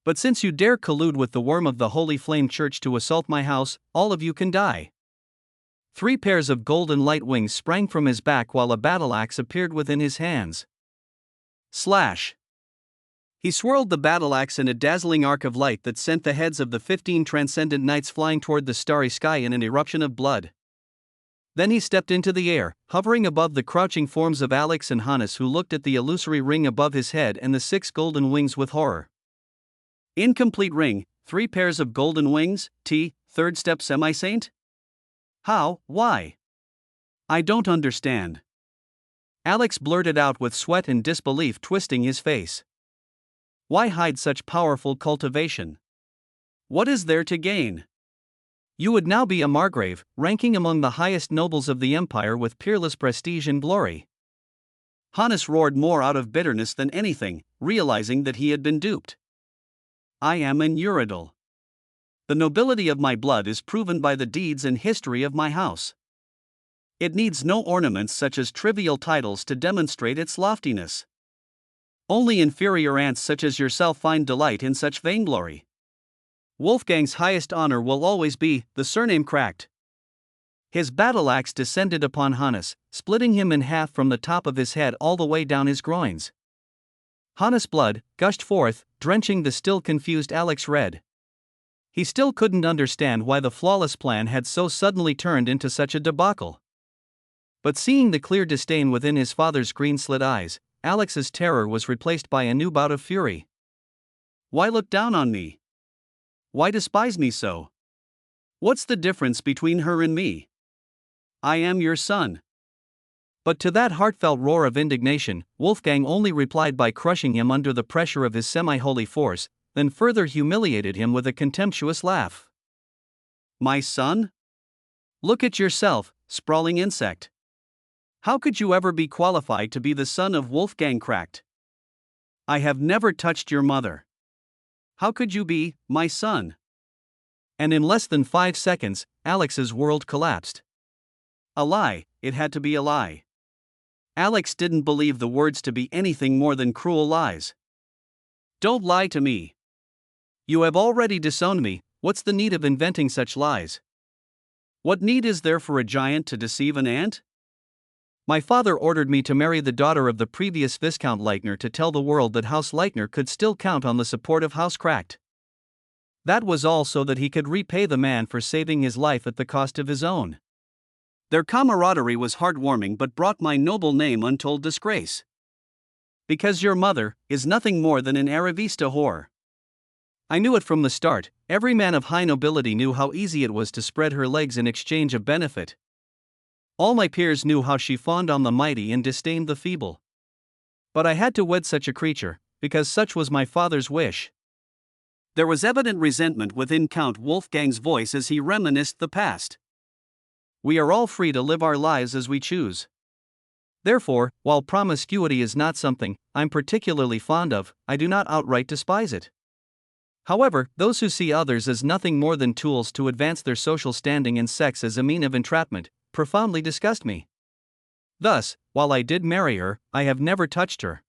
But since you dare collude with the worm of the Holy Flame Church to assault my house, all of you can die. 3 pairs of golden light wings sprang from his back while a battle axe appeared within his hands. Slash! He swirled the battle axe in a dazzling arc of light that sent the heads of the 15 transcendent knights flying toward the starry sky in an eruption of blood. Then he stepped into the air, hovering above the crouching forms of Alex and Hannes, who looked at the illusory ring above his head and the 6 golden wings with horror. Incomplete ring, 3 pairs of golden wings, 3rd step semi-saint? How, why? I don't understand. Alex blurted out with sweat and disbelief twisting his face. Why hide such powerful cultivation? What is there to gain? You would now be a Margrave, ranking among the highest nobles of the empire with peerless prestige and glory. Hannes roared more out of bitterness than anything, realizing that he had been duped. I am an Ural. The nobility of my blood is proven by the deeds and history of my house. It needs no ornaments such as trivial titles to demonstrate its loftiness. Only inferior ants such as yourself find delight in such vainglory. Wolfgang's highest honor will always be the surname Cracked. His battle axe descended upon Hannes, splitting him in half from the top of his head all the way down his groins. Hannes' blood gushed forth, drenching the still confused Alex red. He still couldn't understand why the flawless plan had so suddenly turned into such a debacle. But seeing the clear disdain within his father's green-slit eyes, Alex's terror was replaced by a new bout of fury. Why look down on me? Why despise me so? What's the difference between her and me? I am your son. But to that heartfelt roar of indignation, Wolfgang only replied by crushing him under the pressure of his semi-holy force, then further humiliated him with a contemptuous laugh. My son? Look at yourself, sprawling insect. How could you ever be qualified to be the son of Wolfgang Cracked? I have never touched your mother. How could you be my son? And in less than 5 seconds, Alex's world collapsed. A lie, it had to be a lie. Alex didn't believe the words to be anything more than cruel lies. Don't lie to me. You have already disowned me, what's the need of inventing such lies? What need is there for a giant to deceive an ant? My father ordered me to marry the daughter of the previous Viscount Leitner to tell the world that House Leitner could still count on the support of House Cracked. That was all so that he could repay the man for saving his life at the cost of his own. Their camaraderie was heartwarming but brought my noble name untold disgrace. Because your mother is nothing more than an Aravista whore. I knew it from the start. Every man of high nobility knew how easy it was to spread her legs in exchange of benefit. All my peers knew how she fawned on the mighty and disdained the feeble. But I had to wed such a creature, because such was my father's wish. There was evident resentment within Count Wolfgang's voice as he reminisced the past. We are all free to live our lives as we choose. Therefore, while promiscuity is not something I'm particularly fond of, I do not outright despise it. However, those who see others as nothing more than tools to advance their social standing and sex as a mean of entrapment, profoundly disgust me. Thus, while I did marry her, I have never touched her.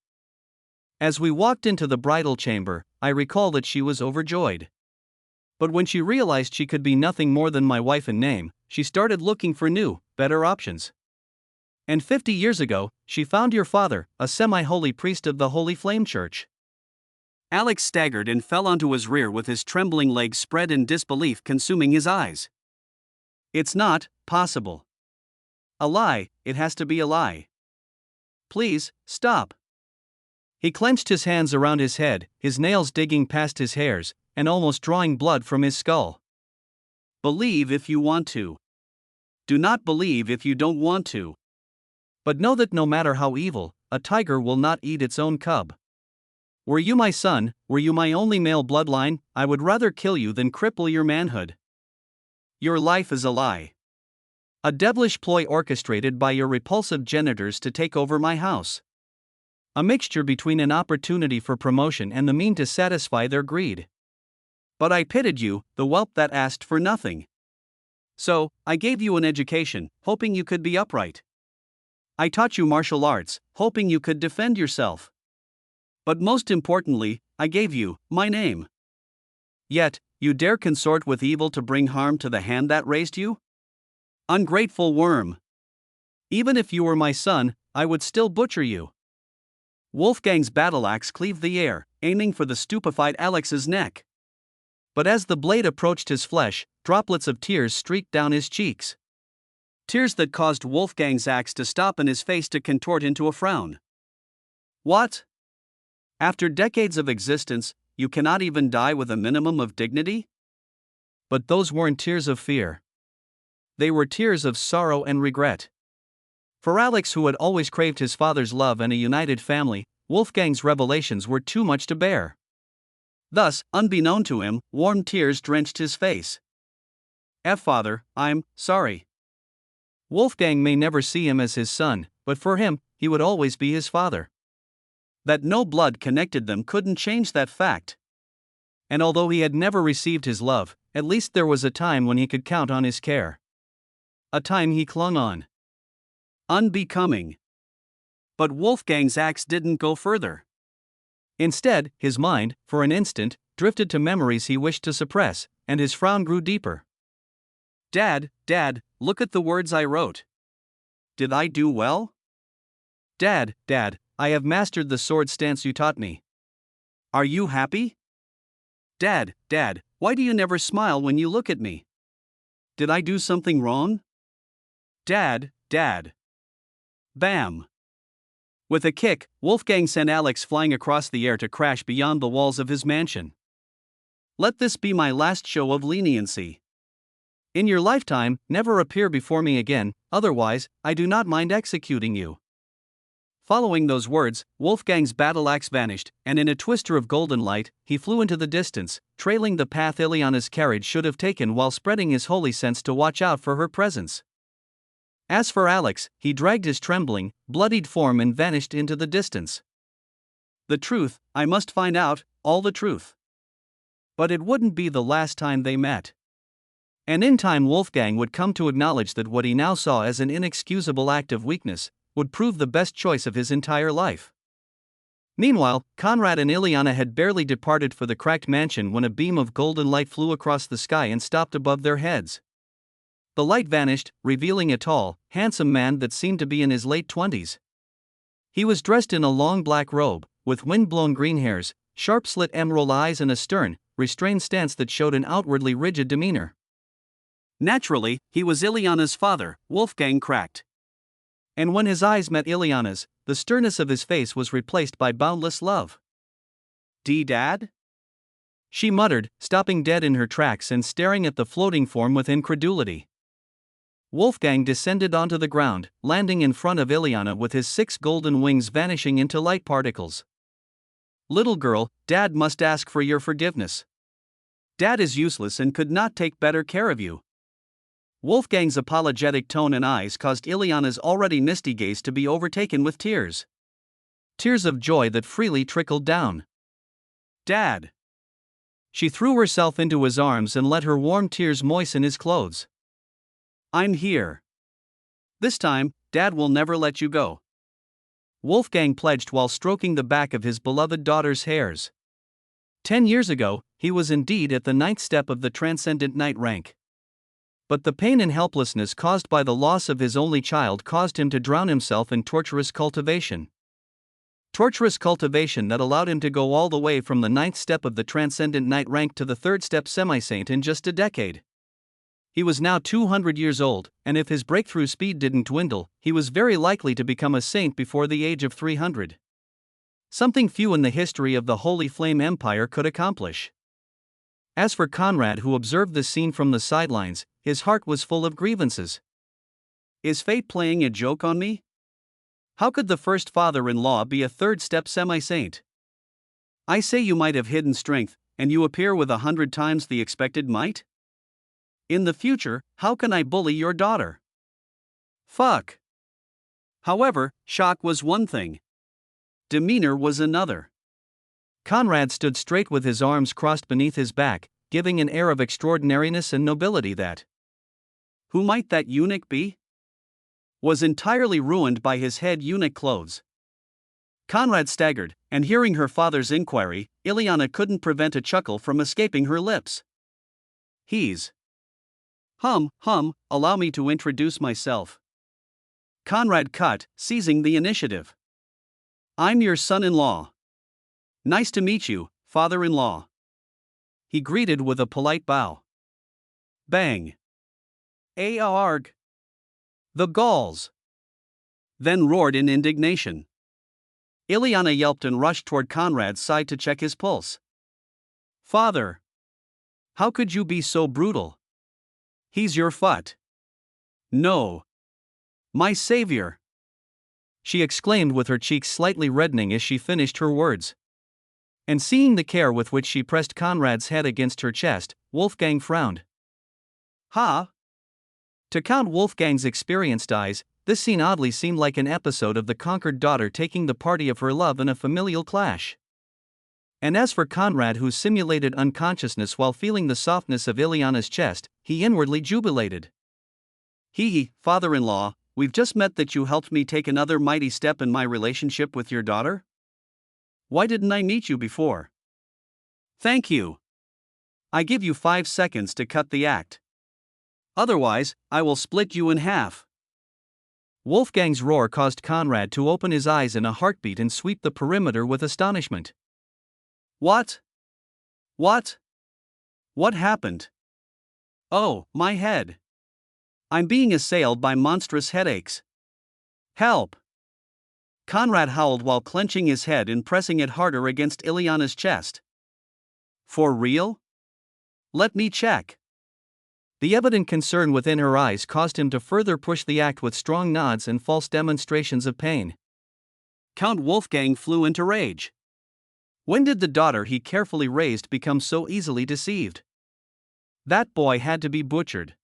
As we walked into the bridal chamber, I recall that she was overjoyed. But when she realized she could be nothing more than my wife in name, she started looking for new, better options. And 50 years ago, she found your father, a semi-holy priest of the Holy Flame Church. Alex staggered and fell onto his rear with his trembling legs spread in disbelief consuming his eyes. It's not possible. A lie, it has to be a lie. Please, stop. He clenched his hands around his head, his nails digging past his hairs, and almost drawing blood from his skull. Believe if you want to. Do not believe if you don't want to. But know that no matter how evil, a tiger will not eat its own cub. Were you my son, were you my only male bloodline, I would rather kill you than cripple your manhood. Your life is a lie. A devilish ploy orchestrated by your repulsive genitors to take over my house. A mixture between an opportunity for promotion and the mean to satisfy their greed. But I pitied you, the whelp that asked for nothing. So, I gave you an education, hoping you could be upright. I taught you martial arts, hoping you could defend yourself. But most importantly, I gave you my name. Yet, you dare consort with evil to bring harm to the hand that raised you? Ungrateful worm. Even if you were my son, I would still butcher you. Wolfgang's battle axe cleaved the air, aiming for the stupefied Alex's neck. But as the blade approached his flesh, droplets of tears streaked down his cheeks. Tears that caused Wolfgang's axe to stop and his face to contort into a frown. What? After decades of existence, you cannot even die with a minimum of dignity? But those weren't tears of fear. They were tears of sorrow and regret. For Alex, who had always craved his father's love and a united family, Wolfgang's revelations were too much to bear. Thus, unbeknown to him, warm tears drenched his face. Father, I'm sorry. Wolfgang may never see him as his son, but for him, he would always be his father. That no blood connected them couldn't change that fact. And although he had never received his love, at least there was a time when he could count on his care. A time he clung on. Unbecoming. But Wolfgang's axe didn't go further. Instead, his mind, for an instant, drifted to memories he wished to suppress, and his frown grew deeper. Dad, look at the words I wrote. Did I do well? Dad, I have mastered the sword stance you taught me. Are you happy? Dad, why do you never smile when you look at me? Did I do something wrong? Dad. Bam! With a kick, Wolfgang sent Alex flying across the air to crash beyond the walls of his mansion. Let this be my last show of leniency. In your lifetime, never appear before me again, otherwise, I do not mind executing you. Following those words, Wolfgang's battle axe vanished, and in a twister of golden light, he flew into the distance, trailing the path Ileana's carriage should have taken while spreading his holy sense to watch out for her presence. As for Alex, he dragged his trembling, bloodied form and vanished into the distance. The truth, I must find out, all the truth. But it wouldn't be the last time they met. And in time Wolfgang would come to acknowledge that what he now saw as an inexcusable act of weakness would prove the best choice of his entire life. Meanwhile, Conrad and Ileana had barely departed for the cracked mansion when a beam of golden light flew across the sky and stopped above their heads. The light vanished, revealing a tall, handsome man that seemed to be in his late 20s. He was dressed in a long black robe, with wind-blown green hairs, sharp-slit emerald eyes and a stern, restrained stance that showed an outwardly rigid demeanor. Naturally, he was Ileana's father, Wolfgang cracked. And when his eyes met Ileana's, the sternness of his face was replaced by boundless love. "Dad?" she muttered, stopping dead in her tracks and staring at the floating form with incredulity. Wolfgang descended onto the ground, landing in front of Ileana with his 6 golden wings vanishing into light particles. "Little girl, Dad must ask for your forgiveness. Dad is useless and could not take better care of you." Wolfgang's apologetic tone and eyes caused Ileana's already misty gaze to be overtaken with tears. Tears of joy that freely trickled down. "Dad!" She threw herself into his arms and let her warm tears moisten his clothes. "I'm here. This time, Dad will never let you go," Wolfgang pledged while stroking the back of his beloved daughter's hairs. 10 years ago, he was indeed at the 9th step of the Transcendent Knight rank. But the pain and helplessness caused by the loss of his only child caused him to drown himself in torturous cultivation. Torturous cultivation that allowed him to go all the way from the 9th step of the Transcendent Knight rank to the 3rd step semi-saint in just a decade. He was now 200 years old, and if his breakthrough speed didn't dwindle, he was very likely to become a saint before the age of 300. Something few in the history of the Holy Flame Empire could accomplish. As for Conrad, who observed the scene from the sidelines, his heart was full of grievances. Is fate playing a joke on me? How could the first father-in-law be a 3rd step semi-saint? I say you might have hidden strength, and you appear with 100 times the expected might? In the future, how can I bully your daughter? Fuck. However, shock was one thing. Demeanor was another. Conrad stood straight with his arms crossed beneath his back, giving an air of extraordinariness and nobility that, who might that eunuch be? Was entirely ruined by his head eunuch clothes. Conrad staggered, and hearing her father's inquiry, Ileana couldn't prevent a chuckle from escaping her lips. He's allow me to introduce myself. Conrad cut, seizing the initiative. I'm your son-in-law. Nice to meet you, father-in-law. He greeted with a polite bow. Bang. Arg. The Gauls. Then roared in indignation. Ileana yelped and rushed toward Conrad's side to check his pulse. Father! How could you be so brutal? He's your fut. No. My savior! She exclaimed with her cheeks slightly reddening as she finished her words. And seeing the care with which she pressed Conrad's head against her chest, Wolfgang frowned. Ha! To Count Wolfgang's experienced eyes, this scene oddly seemed like an episode of the conquered daughter taking the party of her love in a familial clash. And as for Conrad, who simulated unconsciousness while feeling the softness of Ileana's chest, he inwardly jubilated. Father-in-law, we've just met that you helped me take another mighty step in my relationship with your daughter? Why didn't I meet you before? Thank you. I give you 5 seconds to cut the act. Otherwise, I will split you in half. Wolfgang's roar caused Conrad to open his eyes in a heartbeat and sweep the perimeter with astonishment. What? What? What happened? Oh, my head. I'm being assailed by monstrous headaches. Help! Conrad howled while clenching his head and pressing it harder against Ileana's chest. For real? Let me check. The evident concern within her eyes caused him to further push the act with strong nods and false demonstrations of pain. Count Wolfgang flew into rage. When did the daughter he carefully raised become so easily deceived? That boy had to be butchered.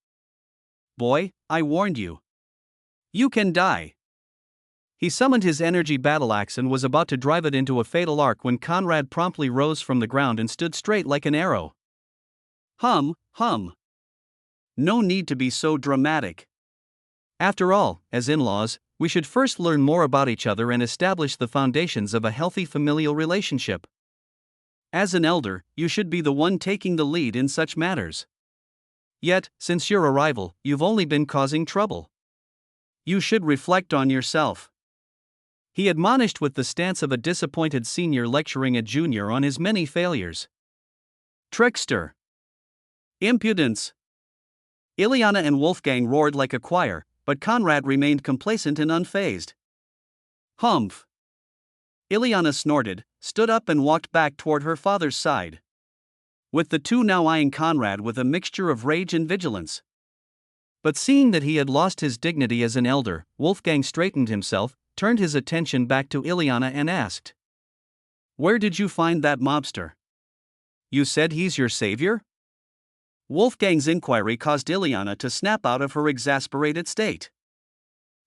Boy, I warned you. You can die. He summoned his energy battle axe and was about to drive it into a fatal arc when Conrad promptly rose from the ground and stood straight like an arrow. Hum. No need to be so dramatic. After all, as in-laws, we should first learn more about each other and establish the foundations of a healthy familial relationship. As an elder, you should be the one taking the lead in such matters. Yet, since your arrival, you've only been causing trouble. You should reflect on yourself. He admonished with the stance of a disappointed senior lecturing a junior on his many failures. Trickster! Impudence! Ileana and Wolfgang roared like a choir, but Conrad remained complacent and unfazed. Humph! Ileana snorted, stood up and walked back toward her father's side, with the two now eyeing Conrad with a mixture of rage and vigilance. But seeing that he had lost his dignity as an elder, Wolfgang straightened himself, turned his attention back to Ileana and asked, "Where did you find that mobster? You said he's your savior?" Wolfgang's inquiry caused Ileana to snap out of her exasperated state.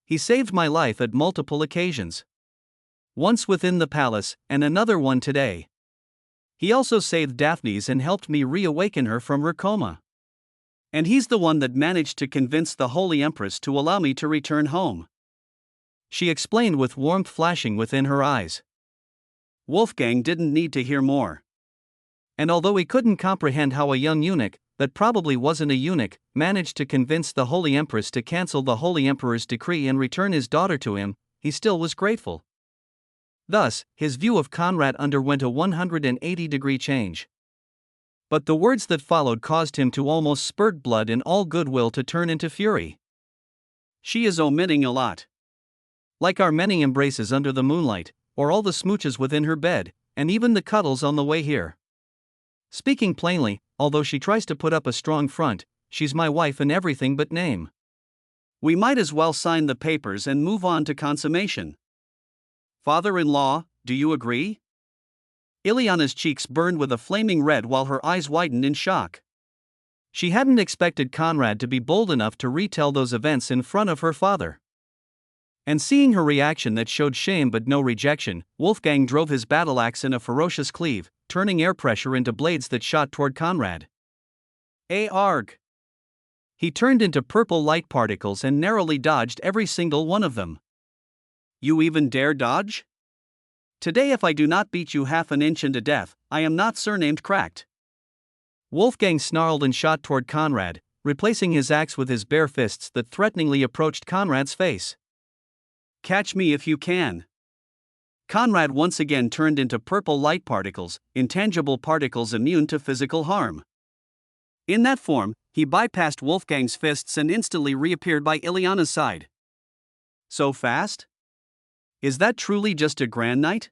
"He saved my life at multiple occasions. Once within the palace, and another one today. He also saved Daphne's and helped me reawaken her from her coma. And he's the one that managed to convince the Holy Empress to allow me to return home," she explained with warmth flashing within her eyes. Wolfgang didn't need to hear more. And although he couldn't comprehend how a young eunuch, that probably wasn't a eunuch, managed to convince the Holy Empress to cancel the Holy Emperor's decree and return his daughter to him, he still was grateful. Thus, his view of Conrad underwent a 180-degree change. But the words that followed caused him to almost spurt blood and all goodwill to turn into fury. "She is omitting a lot. Like our many embraces under the moonlight, or all the smooches within her bed, and even the cuddles on the way here. Speaking plainly, although she tries to put up a strong front, she's my wife in everything but name. We might as well sign the papers and move on to consummation. Father-in-law, do you agree?" Ileana's cheeks burned with a flaming red while her eyes widened in shock. She hadn't expected Conrad to be bold enough to retell those events in front of her father. And seeing her reaction that showed shame but no rejection, Wolfgang drove his battle axe in a ferocious cleave, turning air pressure into blades that shot toward Conrad. Arg! He turned into purple light particles and narrowly dodged every single one of them. "You even dare dodge? Today if I do not beat you half an inch into death, I am not surnamed Cracked." Wolfgang snarled and shot toward Conrad, replacing his axe with his bare fists that threateningly approached Conrad's face. "Catch me if you can." Conrad once again turned into purple light particles, intangible particles immune to physical harm. In that form, he bypassed Wolfgang's fists and instantly reappeared by Ileana's side. So fast? Is that truly just a grand knight?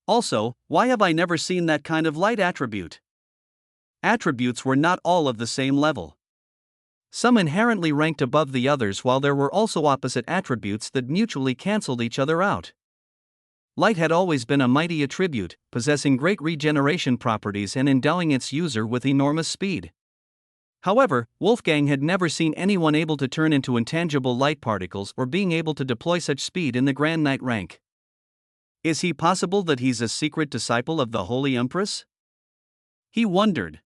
Also, why have I never seen that kind of light attribute? Attributes were not all of the same level. Some inherently ranked above the others, while there were also opposite attributes that mutually cancelled each other out. Light had always been a mighty attribute, possessing great regeneration properties and endowing its user with enormous speed. However, Wolfgang had never seen anyone able to turn into intangible light particles or being able to deploy such speed in the Grand Knight rank. Is he possible that he's a secret disciple of the Holy Empress? He wondered.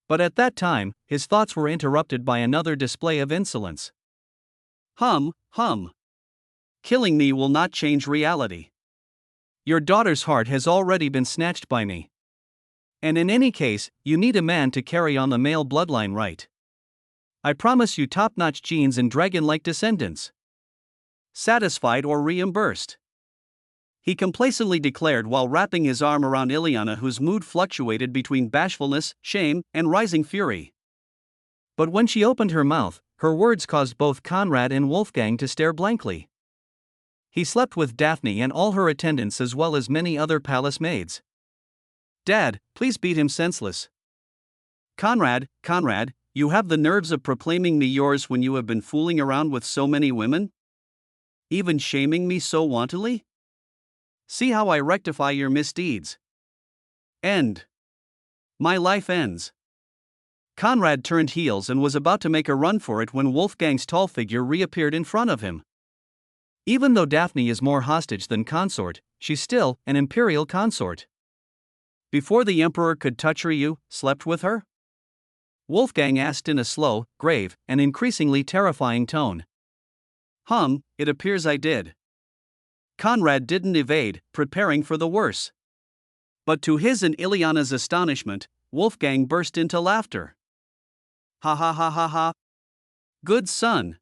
But at that time, his thoughts were interrupted by another display of insolence. Hum. Killing me will not change reality. Your daughter's heart has already been snatched by me. And in any case, you need a man to carry on the male bloodline, right? I promise you top-notch genes and dragon-like descendants. Satisfied or reimbursed? He complacently declared while wrapping his arm around Ileana, whose mood fluctuated between bashfulness, shame, and rising fury. But when she opened her mouth, her words caused both Conrad and Wolfgang to stare blankly. He slept with Daphne and all her attendants as well as many other palace maids. Dad, please beat him senseless. Conrad, you have the nerves of proclaiming me yours when you have been fooling around with so many women? Even shaming me so wantonly? See how I rectify your misdeeds. End. My life ends. Conrad turned heels and was about to make a run for it when Wolfgang's tall figure reappeared in front of him. Even though Daphne is more hostage than consort, she's still an imperial consort. Before the emperor could touch her, you slept with her? Wolfgang asked in a slow, grave, and increasingly terrifying tone. It appears I did. Conrad didn't evade, preparing for the worse. But to his and Ileana's astonishment, Wolfgang burst into laughter. Ha ha ha ha ha. Good son.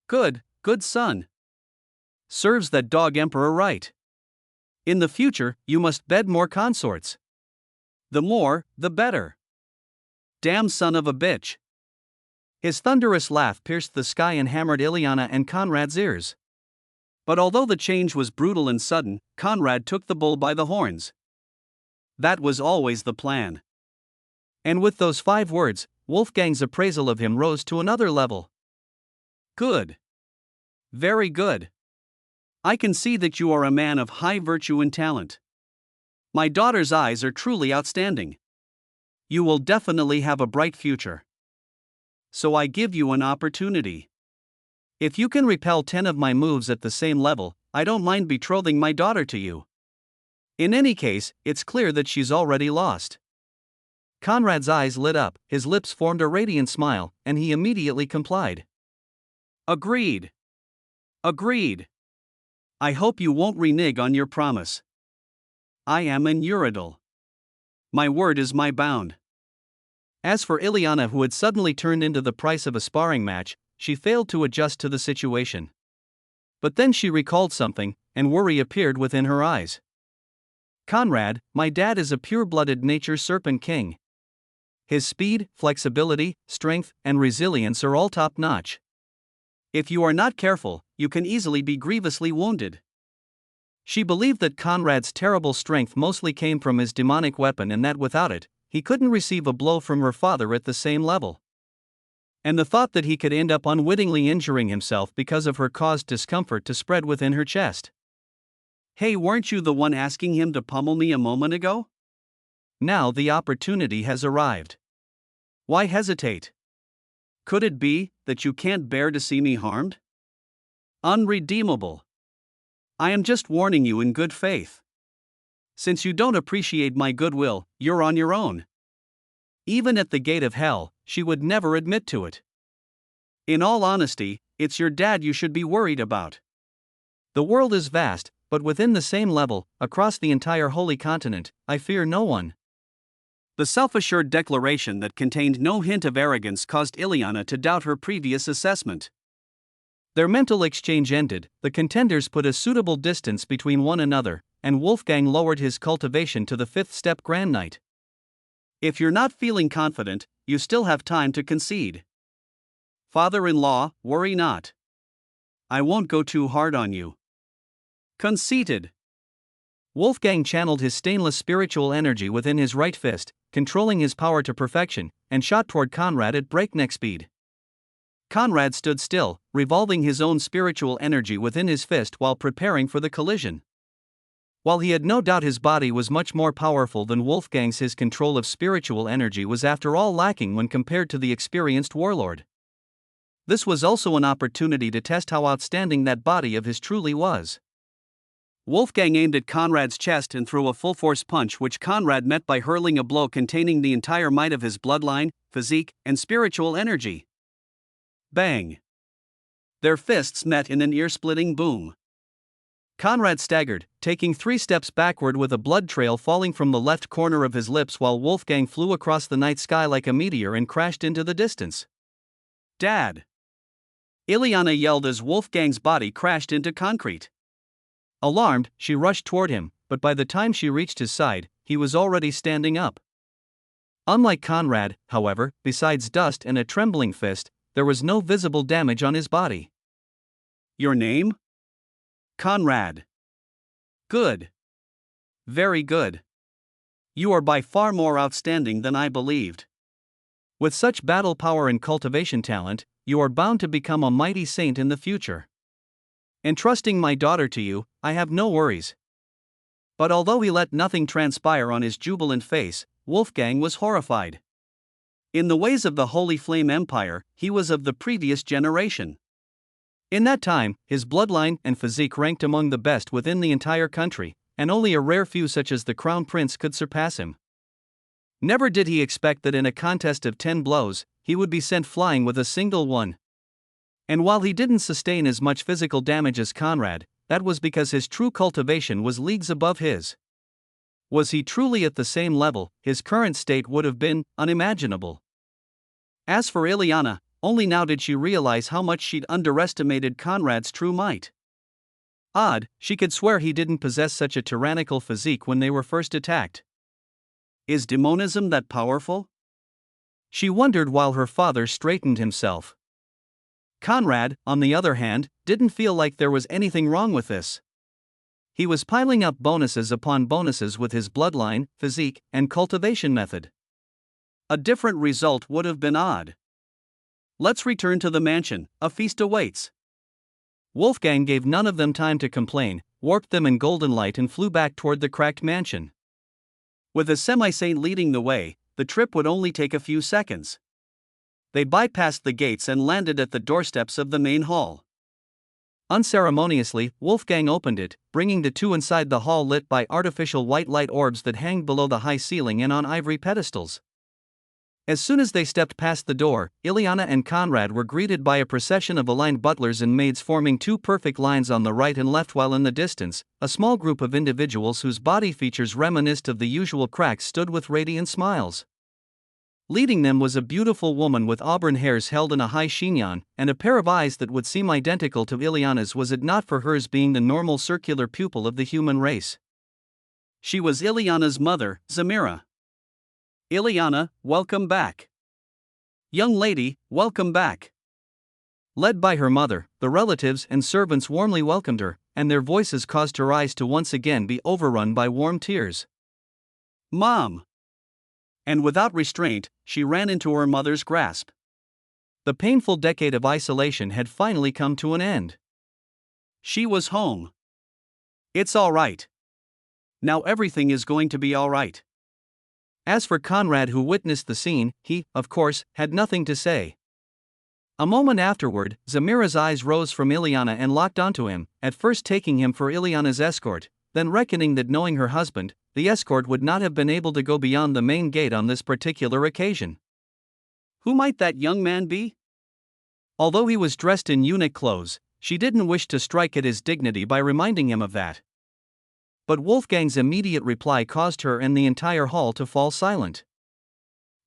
Good son. Serves that dog emperor right. In the future, you must bed more consorts. The more, the better. Damn son of a bitch. His thunderous laugh pierced the sky and hammered Ileana and Conrad's ears. But although the change was brutal and sudden, Conrad took the bull by the horns. That was always the plan. And with those 5 words, Wolfgang's appraisal of him rose to another level. Good. Very good. I can see that you are a man of high virtue and talent. My daughter's eyes are truly outstanding. You will definitely have a bright future. So I give you an opportunity. If you can repel 10 of my moves at the same level, I don't mind betrothing my daughter to you. In any case, it's clear that she's already lost. Conrad's eyes lit up, his lips formed a radiant smile, and he immediately complied. Agreed. Agreed. I hope you won't renege on your promise. I am an Uridel. My word is my bound. As for Ileana, who had suddenly turned into the price of a sparring match, she failed to adjust to the situation. But then she recalled something, and worry appeared within her eyes. Conrad, my dad is a pure-blooded nature serpent king. His speed, flexibility, strength, and resilience are all top-notch. If you are not careful, you can easily be grievously wounded. She believed that Conrad's terrible strength mostly came from his demonic weapon and that without it, he couldn't receive a blow from her father at the same level. And the thought that he could end up unwittingly injuring himself because of her caused discomfort to spread within her chest. Hey, weren't you the one asking him to pummel me a moment ago? Now the opportunity has arrived. Why hesitate? Could it be that you can't bear to see me harmed? Unredeemable. I am just warning you in good faith. Since you don't appreciate my goodwill, you're on your own. Even at the gate of hell, she would never admit to it. In all honesty, it's your dad you should be worried about. The world is vast, but within the same level, across the entire holy continent, I fear no one. The self-assured declaration that contained no hint of arrogance caused Ileana to doubt her previous assessment. Their mental exchange ended, the contenders put a suitable distance between one another, and Wolfgang lowered his cultivation to the 5th step Grand Knight. If you're not feeling confident, you still have time to concede. Father-in-law, worry not. I won't go too hard on you. Conceited. Wolfgang channeled his stainless spiritual energy within his right fist, controlling his power to perfection, and shot toward Conrad at breakneck speed. Conrad stood still, revolving his own spiritual energy within his fist while preparing for the collision. While he had no doubt his body was much more powerful than Wolfgang's, his control of spiritual energy was after all lacking when compared to the experienced warlord. This was also an opportunity to test how outstanding that body of his truly was. Wolfgang aimed at Conrad's chest and threw a full-force punch, which Conrad met by hurling a blow containing the entire might of his bloodline, physique, and spiritual energy. Bang! Their fists met in an ear-splitting boom. Conrad staggered, taking 3 steps backward with a blood trail falling from the left corner of his lips, while Wolfgang flew across the night sky like a meteor and crashed into the distance. Dad! Ileana yelled as Wolfgang's body crashed into concrete. Alarmed, she rushed toward him, but by the time she reached his side, he was already standing up. Unlike Conrad, however, besides dust and a trembling fist, there was no visible damage on his body. Your name? Conrad. Good. Very good. You are by far more outstanding than I believed. With such battle power and cultivation talent, you are bound to become a mighty saint in the future. Entrusting my daughter to you, I have no worries. But although he let nothing transpire on his jubilant face, Wolfgang was horrified. In the ways of the Holy Flame Empire, he was of the previous generation. In that time, his bloodline and physique ranked among the best within the entire country, and only a rare few such as the Crown Prince could surpass him. Never did he expect that in a contest of 10 blows, he would be sent flying with a single one. And while he didn't sustain as much physical damage as Conrad, that was because his true cultivation was leagues above his. Was he truly at the same level, his current state would have been unimaginable. As for Ileana, only now did she realize how much she'd underestimated Conrad's true might. Odd, she could swear he didn't possess such a tyrannical physique when they were first attacked. Is demonism that powerful? She wondered while her father straightened himself. Conrad, on the other hand, didn't feel like there was anything wrong with this. He was piling up bonuses upon bonuses with his bloodline, physique, and cultivation method. A different result would have been odd. Let's return to the mansion, a feast awaits. Wolfgang gave none of them time to complain, warped them in golden light and flew back toward the cracked mansion. With a semi-saint leading the way, the trip would only take a few seconds. They bypassed the gates and landed at the doorsteps of the main hall. Unceremoniously, Wolfgang opened it, bringing the two inside the hall lit by artificial white light orbs that hang below the high ceiling and on ivory pedestals. As soon as they stepped past the door, Ileana and Conrad were greeted by a procession of aligned butlers and maids forming two perfect lines on the right and left, while in the distance, a small group of individuals whose body features reminisced of the usual cracks stood with radiant smiles. Leading them was a beautiful woman with auburn hairs held in a high chignon, and a pair of eyes that would seem identical to Ileana's was it not for hers being the normal circular pupil of the human race. She was Ileana's mother, Zamira. Ileana, welcome back. Young lady, welcome back. Led by her mother, the relatives and servants warmly welcomed her, and their voices caused her eyes to once again be overrun by warm tears. Mom! And without restraint, she ran into her mother's grasp. The painful decade of isolation had finally come to an end. She was home. It's all right. Now everything is going to be all right. As for Conrad, who witnessed the scene, he, of course, had nothing to say. A moment afterward, Zamira's eyes rose from Ileana and locked onto him, at first taking him for Ileana's escort, then reckoning that knowing her husband, the escort would not have been able to go beyond the main gate on this particular occasion. Who might that young man be? Although he was dressed in eunuch clothes, she didn't wish to strike at his dignity by reminding him of that. But Wolfgang's immediate reply caused her and the entire hall to fall silent.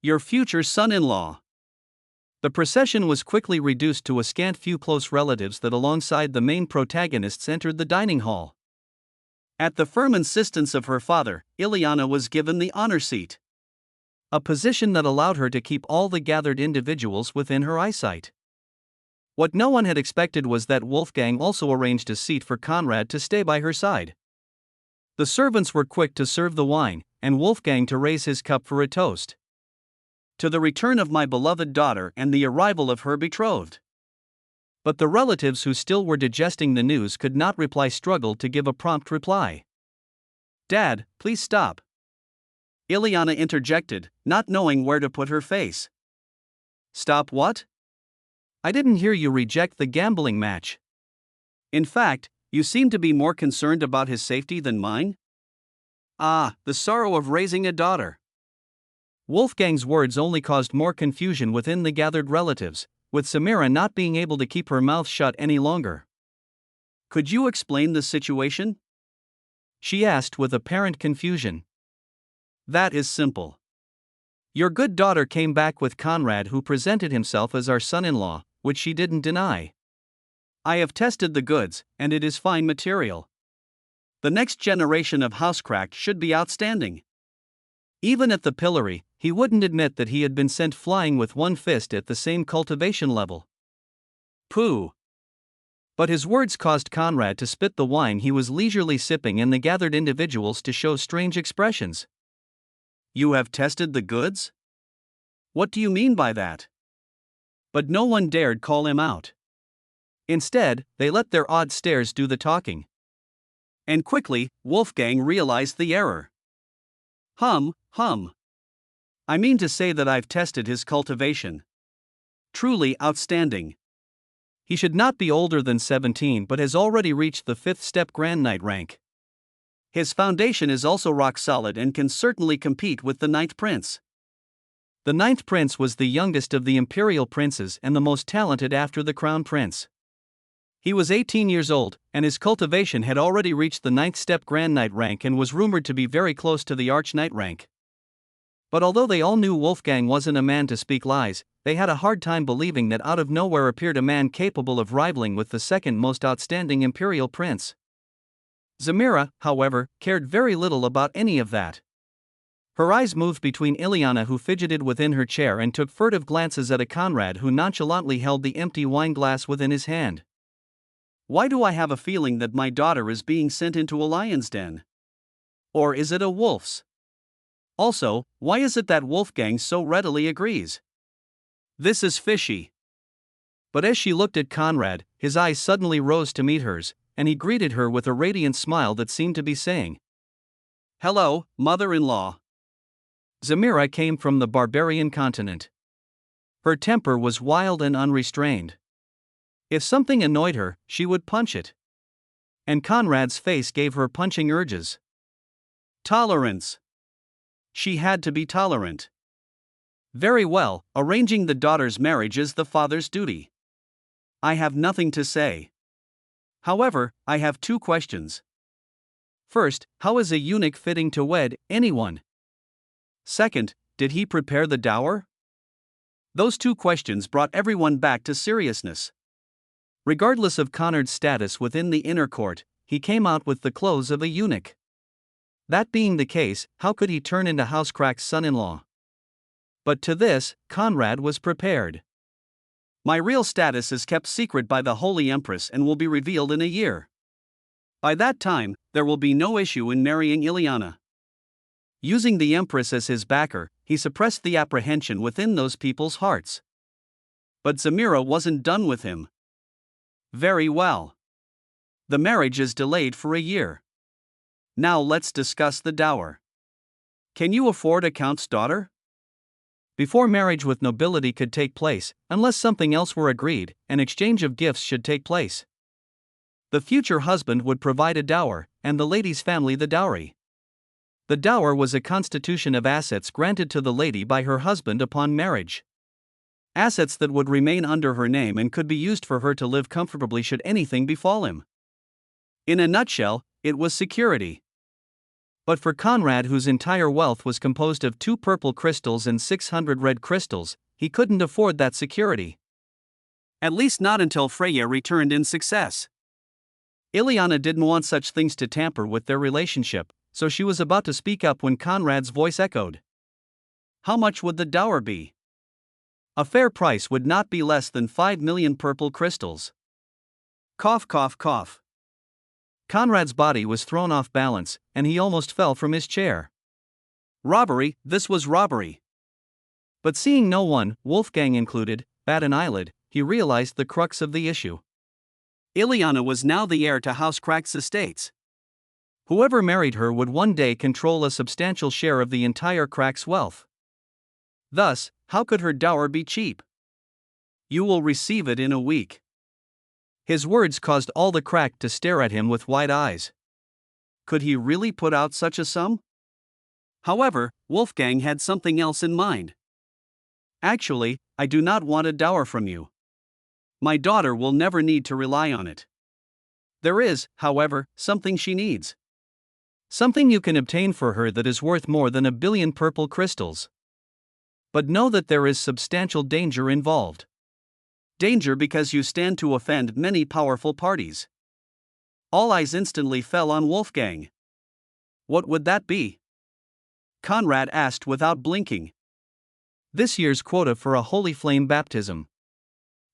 Your future son-in-law. The procession was quickly reduced to a scant few close relatives that alongside the main protagonists entered the dining hall. At the firm insistence of her father, Ileana was given the honor seat. A position that allowed her to keep all the gathered individuals within her eyesight. What no one had expected was that Wolfgang also arranged a seat for Conrad to stay by her side. The servants were quick to serve the wine, and Wolfgang to raise his cup for a toast. To the return of my beloved daughter and the arrival of her betrothed. But the relatives who still were digesting the news could not reply, struggled to give a prompt reply. Dad, please stop. Ileana interjected, not knowing where to put her face. Stop what? I didn't hear you reject the gambling match. In fact, you seem to be more concerned about his safety than mine? Ah, the sorrow of raising a daughter. Wolfgang's words only caused more confusion within the gathered relatives, with Zamira not being able to keep her mouth shut any longer. Could you explain the situation? She asked with apparent confusion. That is simple. Your good daughter came back with Conrad, who presented himself as our son-in-law, which she didn't deny. I have tested the goods, and it is fine material. The next generation of housecrack should be outstanding. Even at the pillory, he wouldn't admit that he had been sent flying with one fist at the same cultivation level. Pooh. But his words caused Conrad to spit the wine he was leisurely sipping and the gathered individuals to show strange expressions. You have tested the goods? What do you mean by that? But no one dared call him out. Instead, they let their odd stares do the talking. And quickly, Wolfgang realized the error. Hum. I mean to say that I've tested his cultivation. Truly outstanding. He should not be older than 17 but has already reached the 5th step Grand Knight rank. His foundation is also rock solid and can certainly compete with the 9th Prince. The 9th Prince was the youngest of the Imperial Princes and the most talented after the Crown Prince. He was 18 years old, and his cultivation had already reached the 9th step Grand Knight rank and was rumored to be very close to the Arch Knight rank. But although they all knew Wolfgang wasn't a man to speak lies, they had a hard time believing that out of nowhere appeared a man capable of rivaling with the second most outstanding imperial prince. Zamira, however, cared very little about any of that. Her eyes moved between Ileana, who fidgeted within her chair, and took furtive glances at a Conrad who nonchalantly held the empty wine glass within his hand. Why do I have a feeling that my daughter is being sent into a lion's den? Or is it a wolf's? Also, why is it that Wolfgang so readily agrees? This is fishy. But as she looked at Conrad, his eyes suddenly rose to meet hers, and he greeted her with a radiant smile that seemed to be saying, "Hello, mother-in-law." Zamira came from the barbarian continent. Her temper was wild and unrestrained. If something annoyed her, she would punch it. And Conrad's face gave her punching urges. Tolerance. She had to be tolerant. Very well, arranging the daughter's marriage is the father's duty. I have nothing to say. However, I have two questions. First, how is a eunuch fitting to wed anyone? Second, did he prepare the dower? Those two questions brought everyone back to seriousness. Regardless of Conrad's status within the inner court, he came out with the clothes of a eunuch. That being the case, how could he turn into Housecrack's son-in-law? But to this, Conrad was prepared. My real status is kept secret by the Holy Empress and will be revealed in a year. By that time, there will be no issue in marrying Ileana. Using the Empress as his backer, he suppressed the apprehension within those people's hearts. But Zamira wasn't done with him. Very well. The marriage is delayed for a year. Now let's discuss the dower. Can you afford a count's daughter? Before marriage with nobility could take place, unless something else were agreed, an exchange of gifts should take place. The future husband would provide a dower, and the lady's family the dowry. The dower was a constitution of assets granted to the lady by her husband upon marriage. Assets that would remain under her name and could be used for her to live comfortably should anything befall him. In a nutshell, it was security. But for Conrad, whose entire wealth was composed of 2 purple crystals and 600 red crystals, he couldn't afford that security. At least not until Freya returned in success. Ileana didn't want such things to tamper with their relationship, so she was about to speak up when Conrad's voice echoed. How much would the dower be? A fair price would not be less than 5 million purple crystals. Cough, cough, cough. Conrad's body was thrown off balance, and he almost fell from his chair. Robbery, this was robbery. But seeing no one, Wolfgang included, bat an eyelid, he realized the crux of the issue. Ileana was now the heir to Housecrack's estates. Whoever married her would one day control a substantial share of the entire Crack's wealth. Thus, how could her dower be cheap? You will receive it in a week. His words caused all the Crack to stare at him with wide eyes. Could he really put out such a sum? However, Wolfgang had something else in mind. Actually, I do not want a dower from you. My daughter will never need to rely on it. There is, however, something she needs. Something you can obtain for her that is worth more than 1 billion purple crystals. But know that there is substantial danger involved. Danger because you stand to offend many powerful parties. All eyes instantly fell on Wolfgang. What would that be? Conrad asked without blinking. This year's quota for a holy flame baptism.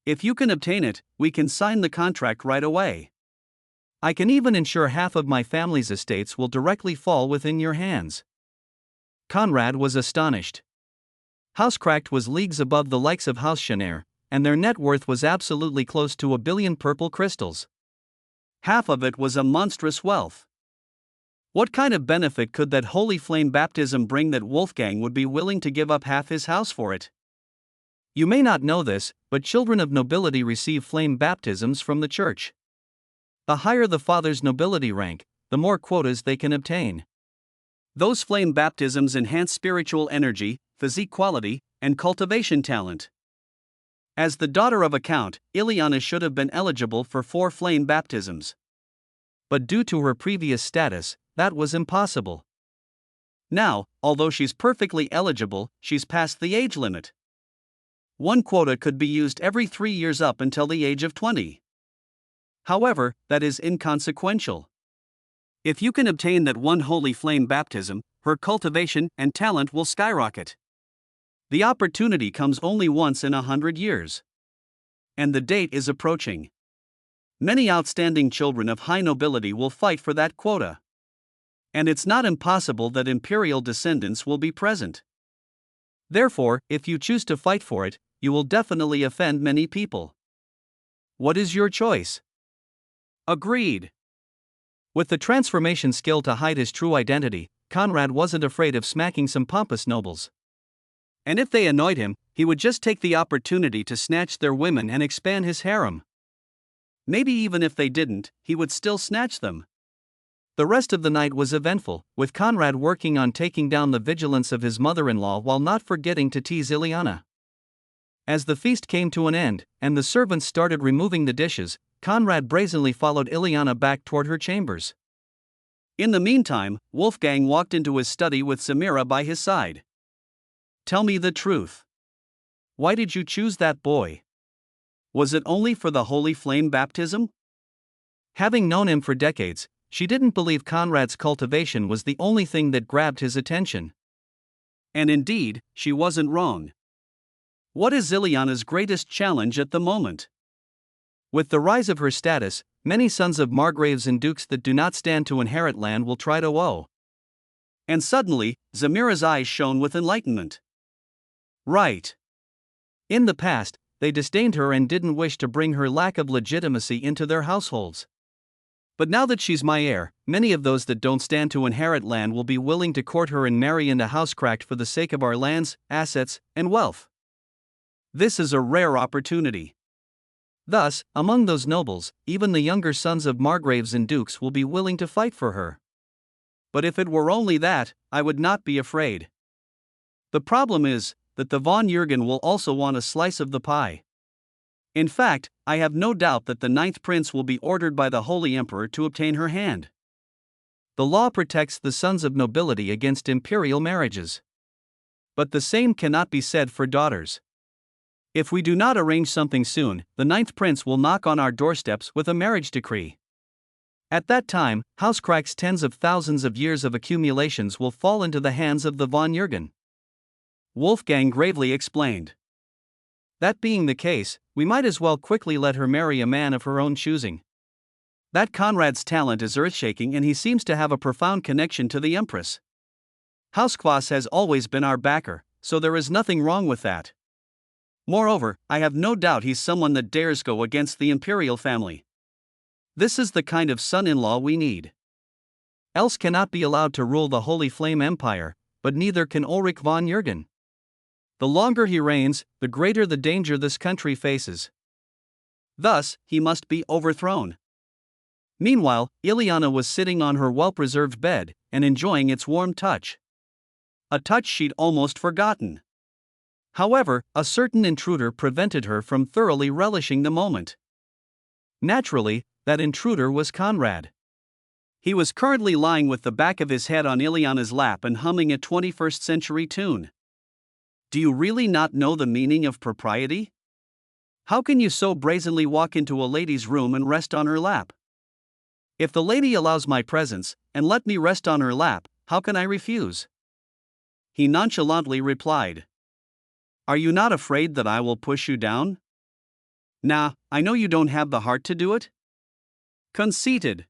If you can obtain it, we can sign the contract right away. I can even ensure half of my family's estates will directly fall within your hands. Conrad was astonished. Housecrack was leagues above the likes of House Chenair, and their net worth was absolutely close to 1 billion purple crystals. Half of it was a monstrous wealth. What kind of benefit could that holy flame baptism bring that Wolfgang would be willing to give up half his house for it? You may not know this, but children of nobility receive flame baptisms from the church. The higher the father's nobility rank, the more quotas they can obtain. Those flame baptisms enhance spiritual energy, physique quality, and cultivation talent. As the daughter of a count, Ileana should have been eligible for 4 flame baptisms. But due to her previous status, that was impossible. Now, although she's perfectly eligible, she's past the age limit. One quota could be used every 3 years up until the age of 20. However, that is inconsequential. If you can obtain that one holy flame baptism, her cultivation and talent will skyrocket. The opportunity comes only once in 100 years. And the date is approaching. Many outstanding children of high nobility will fight for that quota. And it's not impossible that imperial descendants will be present. Therefore, if you choose to fight for it, you will definitely offend many people. What is your choice? Agreed. With the transformation skill to hide his true identity, Conrad wasn't afraid of smacking some pompous nobles. And if they annoyed him, he would just take the opportunity to snatch their women and expand his harem. Maybe even if they didn't, he would still snatch them. The rest of the night was eventful, with Conrad working on taking down the vigilance of his mother-in-law while not forgetting to tease Ileana. As the feast came to an end, and the servants started removing the dishes, Conrad brazenly followed Ileana back toward her chambers. In the meantime, Wolfgang walked into his study with Samira by his side. Tell me the truth. Why did you choose that boy? Was it only for the holy flame baptism? Having known him for decades, she didn't believe Conrad's cultivation was the only thing that grabbed his attention. And indeed, she wasn't wrong. What is Ileana's greatest challenge at the moment? With the rise of her status, many sons of margraves and dukes that do not stand to inherit land will try to woe. And suddenly, Zamira's eyes shone with enlightenment. Right. In the past, they disdained her and didn't wish to bring her lack of legitimacy into their households. But now that she's my heir, many of those that don't stand to inherit land will be willing to court her and marry into housecraft for the sake of our lands, assets, and wealth. This is a rare opportunity. Thus, among those nobles, even the younger sons of margraves and dukes will be willing to fight for her. But if it were only that, I would not be afraid. The problem is that the von Jürgen will also want a slice of the pie. In fact, I have no doubt that the 9th prince will be ordered by the Holy Emperor to obtain her hand. The law protects the sons of nobility against imperial marriages. But the same cannot be said for daughters. If we do not arrange something soon, the 9th prince will knock on our doorsteps with a marriage decree. At that time, Hauskracht's tens of thousands of years of accumulations will fall into the hands of the von Jürgen. Wolfgang gravely explained. That being the case, we might as well quickly let her marry a man of her own choosing. That Conrad's talent is earth-shaking and he seems to have a profound connection to the Empress. Hauskvoss has always been our backer, so there is nothing wrong with that. Moreover, I have no doubt he's someone that dares go against the imperial family. This is the kind of son-in-law we need. Else cannot be allowed to rule the Holy Flame Empire, but neither can Ulrich von Jürgen. The longer he reigns, the greater the danger this country faces. Thus, he must be overthrown. Meanwhile, Ileana was sitting on her well-preserved bed, and enjoying its warm touch. A touch she'd almost forgotten. However, a certain intruder prevented her from thoroughly relishing the moment. Naturally, that intruder was Conrad. He was currently lying with the back of his head on Ileana's lap and humming a 21st century tune. Do you really not know the meaning of propriety? How can you so brazenly walk into a lady's room and rest on her lap? If the lady allows my presence, and let me rest on her lap, how can I refuse? He nonchalantly replied. Are you not afraid that I will push you down? Nah, I know you don't have the heart to do it. Conceited.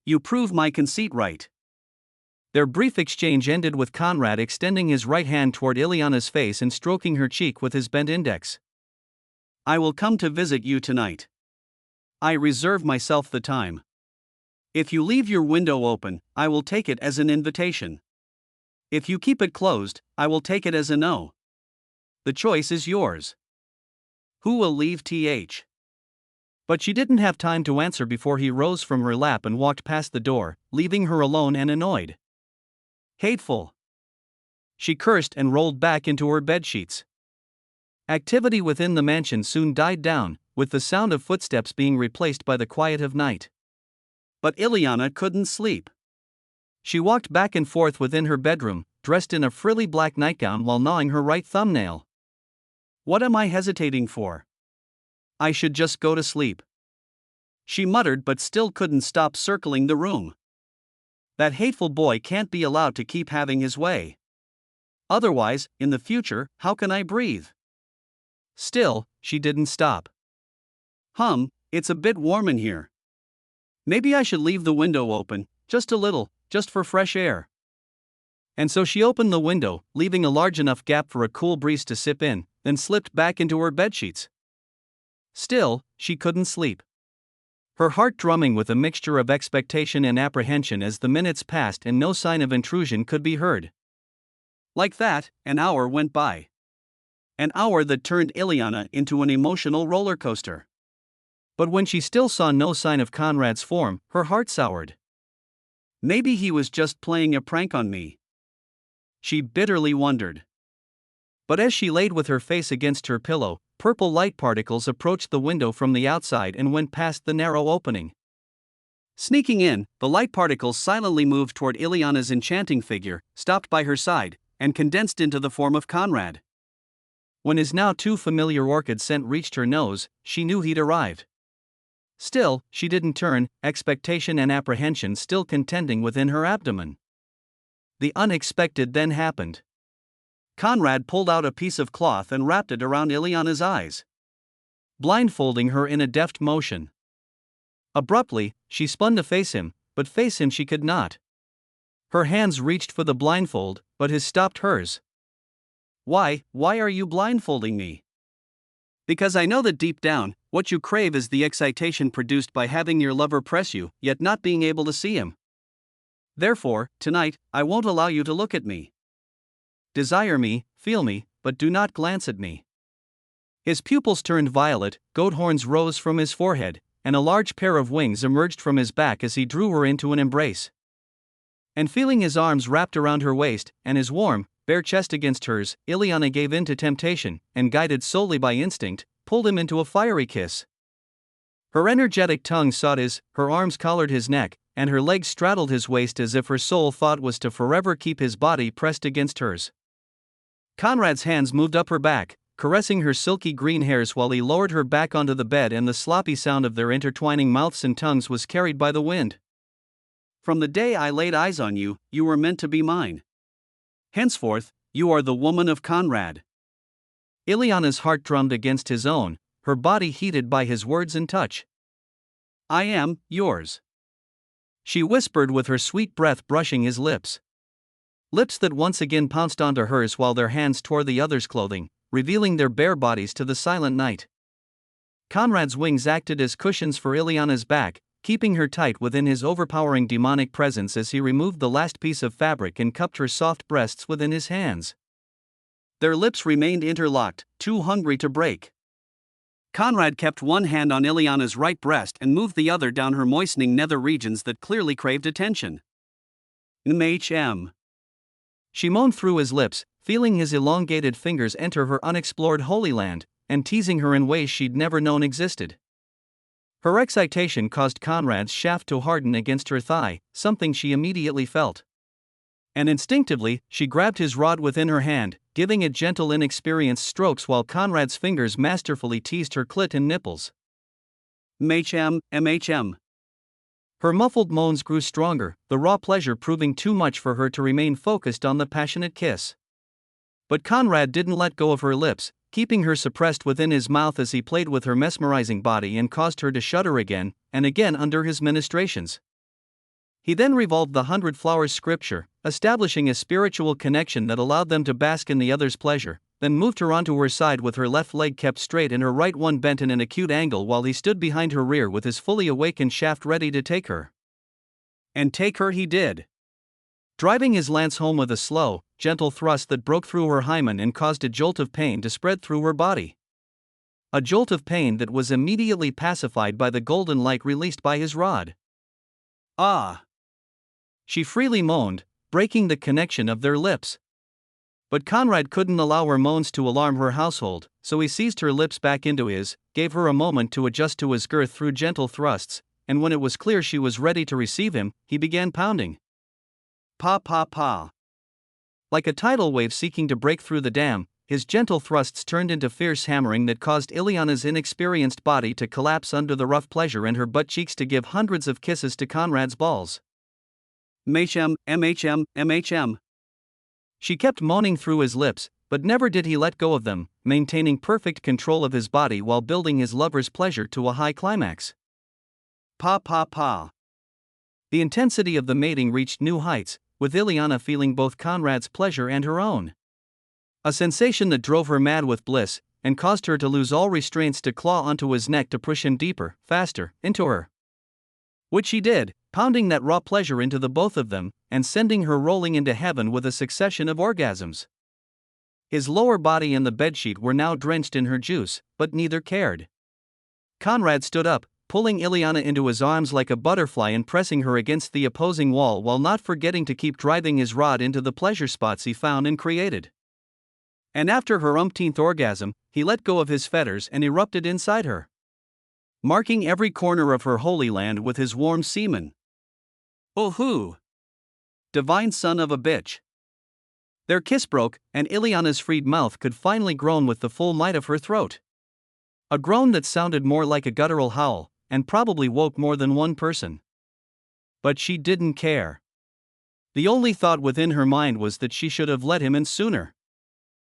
You prove my conceit right. Their brief exchange ended with Conrad extending his right hand toward Ileana's face and stroking her cheek with his bent index. I will come to visit you tonight. I reserve myself the time. If you leave your window open, I will take it as an invitation. If you keep it closed, I will take it as a no. The choice is yours. Who will leave th? But she didn't have time to answer before he rose from her lap and walked past the door, leaving her alone and annoyed. Hateful. She cursed and rolled back into her bedsheets. Activity within the mansion soon died down, with the sound of footsteps being replaced by the quiet of night. But Ileana couldn't sleep. She walked back and forth within her bedroom, dressed in a frilly black nightgown while gnawing her right thumbnail. What am I hesitating for? I should just go to sleep. She muttered, but still couldn't stop circling the room. That hateful boy can't be allowed to keep having his way. Otherwise, in the future, how can I breathe? Still, she didn't stop. It's a bit warm in here. Maybe I should leave the window open, just a little, just for fresh air. And so she opened the window, leaving a large enough gap for a cool breeze to sip in, then slipped back into her bedsheets. Still, she couldn't sleep. Her heart drumming with a mixture of expectation and apprehension as the minutes passed and no sign of intrusion could be heard. Like that, an hour went by. An hour that turned Ileana into an emotional roller coaster. But when she still saw no sign of Conrad's form, her heart soured. Maybe he was just playing a prank on me. She bitterly wondered. But as she laid with her face against her pillow, purple light particles approached the window from the outside and went past the narrow opening. Sneaking in, the light particles silently moved toward Ileana's enchanting figure, stopped by her side, and condensed into the form of Conrad. When his now too familiar orchid scent reached her nose, she knew he'd arrived. Still, she didn't turn, expectation and apprehension still contending within her abdomen. The unexpected then happened. Conrad pulled out a piece of cloth and wrapped it around Ileana's eyes, blindfolding her in a deft motion. Abruptly, she spun to face him, but face him she could not. Her hands reached for the blindfold, but his stopped hers. Why are you blindfolding me? Because I know that deep down, what you crave is the excitation produced by having your lover press you, yet not being able to see him. Therefore, tonight, I won't allow you to look at me. Desire me, feel me, but do not glance at me. His pupils turned violet, goat horns rose from his forehead, and a large pair of wings emerged from his back as he drew her into an embrace. And feeling his arms wrapped around her waist, and his warm, bare chest against hers, Ileana gave in to temptation, and guided solely by instinct, pulled him into a fiery kiss. Her energetic tongue sought his, her arms collared his neck, and her legs straddled his waist as if her sole thought was to forever keep his body pressed against hers. Conrad's hands moved up her back, caressing her silky green hairs while he lowered her back onto the bed, and the sloppy sound of their intertwining mouths and tongues was carried by the wind. From the day I laid eyes on you, you were meant to be mine. Henceforth, you are the woman of Conrad. Ileana's heart drummed against his own, her body heated by his words and touch. I am yours, she whispered with her sweet breath brushing his lips. Lips that once again pounced onto hers while their hands tore the other's clothing, revealing their bare bodies to the silent night. Conrad's wings acted as cushions for Ileana's back, keeping her tight within his overpowering demonic presence as he removed the last piece of fabric and cupped her soft breasts within his hands. Their lips remained interlocked, too hungry to break. Conrad kept one hand on Ileana's right breast and moved the other down her moistening nether regions that clearly craved attention. She moaned through his lips, feeling his elongated fingers enter her unexplored Holy Land, and teasing her in ways she'd never known existed. Her excitation caused Conrad's shaft to harden against her thigh, something she immediately felt. And instinctively, she grabbed his rod within her hand, giving it gentle inexperienced strokes while Conrad's fingers masterfully teased her clit and nipples. MHM. Her muffled moans grew stronger, the raw pleasure proving too much for her to remain focused on the passionate kiss. But Conrad didn't let go of her lips, keeping her suppressed within his mouth as he played with her mesmerizing body and caused her to shudder again and again under his ministrations. He then revolved the 100 Flowers scripture, establishing a spiritual connection that allowed them to bask in the other's pleasure, then moved her onto her side with her left leg kept straight and her right one bent in an acute angle while he stood behind her rear with his fully awakened shaft ready to take her. And take her he did, driving his lance home with a slow, gentle thrust that broke through her hymen and caused a jolt of pain to spread through her body. A jolt of pain that was immediately pacified by the golden light released by his rod. Ah! She freely moaned, breaking the connection of their lips. But Conrad couldn't allow her moans to alarm her household, so he seized her lips back into his, gave her a moment to adjust to his girth through gentle thrusts, and when it was clear she was ready to receive him, he began pounding. Pa pa pa. Like a tidal wave seeking to break through the dam, his gentle thrusts turned into fierce hammering that caused Ileana's inexperienced body to collapse under the rough pleasure and her butt cheeks to give hundreds of kisses to Conrad's balls. MHM, MHM, MHM. She kept moaning through his lips, but never did he let go of them, maintaining perfect control of his body while building his lover's pleasure to a high climax. Pa pa pa. The intensity of the mating reached new heights, with Ileana feeling both Conrad's pleasure and her own. A sensation that drove her mad with bliss, and caused her to lose all restraints to claw onto his neck to push him deeper, faster, into her. Which she did, pounding that raw pleasure into the both of them, and sending her rolling into heaven with a succession of orgasms. His lower body and the bedsheet were now drenched in her juice, but neither cared. Conrad stood up, pulling Ileana into his arms like a butterfly and pressing her against the opposing wall while not forgetting to keep driving his rod into the pleasure spots he found and created. And after her umpteenth orgasm, he let go of his fetters and erupted inside her, marking every corner of her holy land with his warm semen. Oh hoo! Divine son of a bitch. Their kiss broke, and Ileana's freed mouth could finally groan with the full might of her throat. A groan that sounded more like a guttural howl, and probably woke more than one person. But she didn't care. The only thought within her mind was that she should have let him in sooner.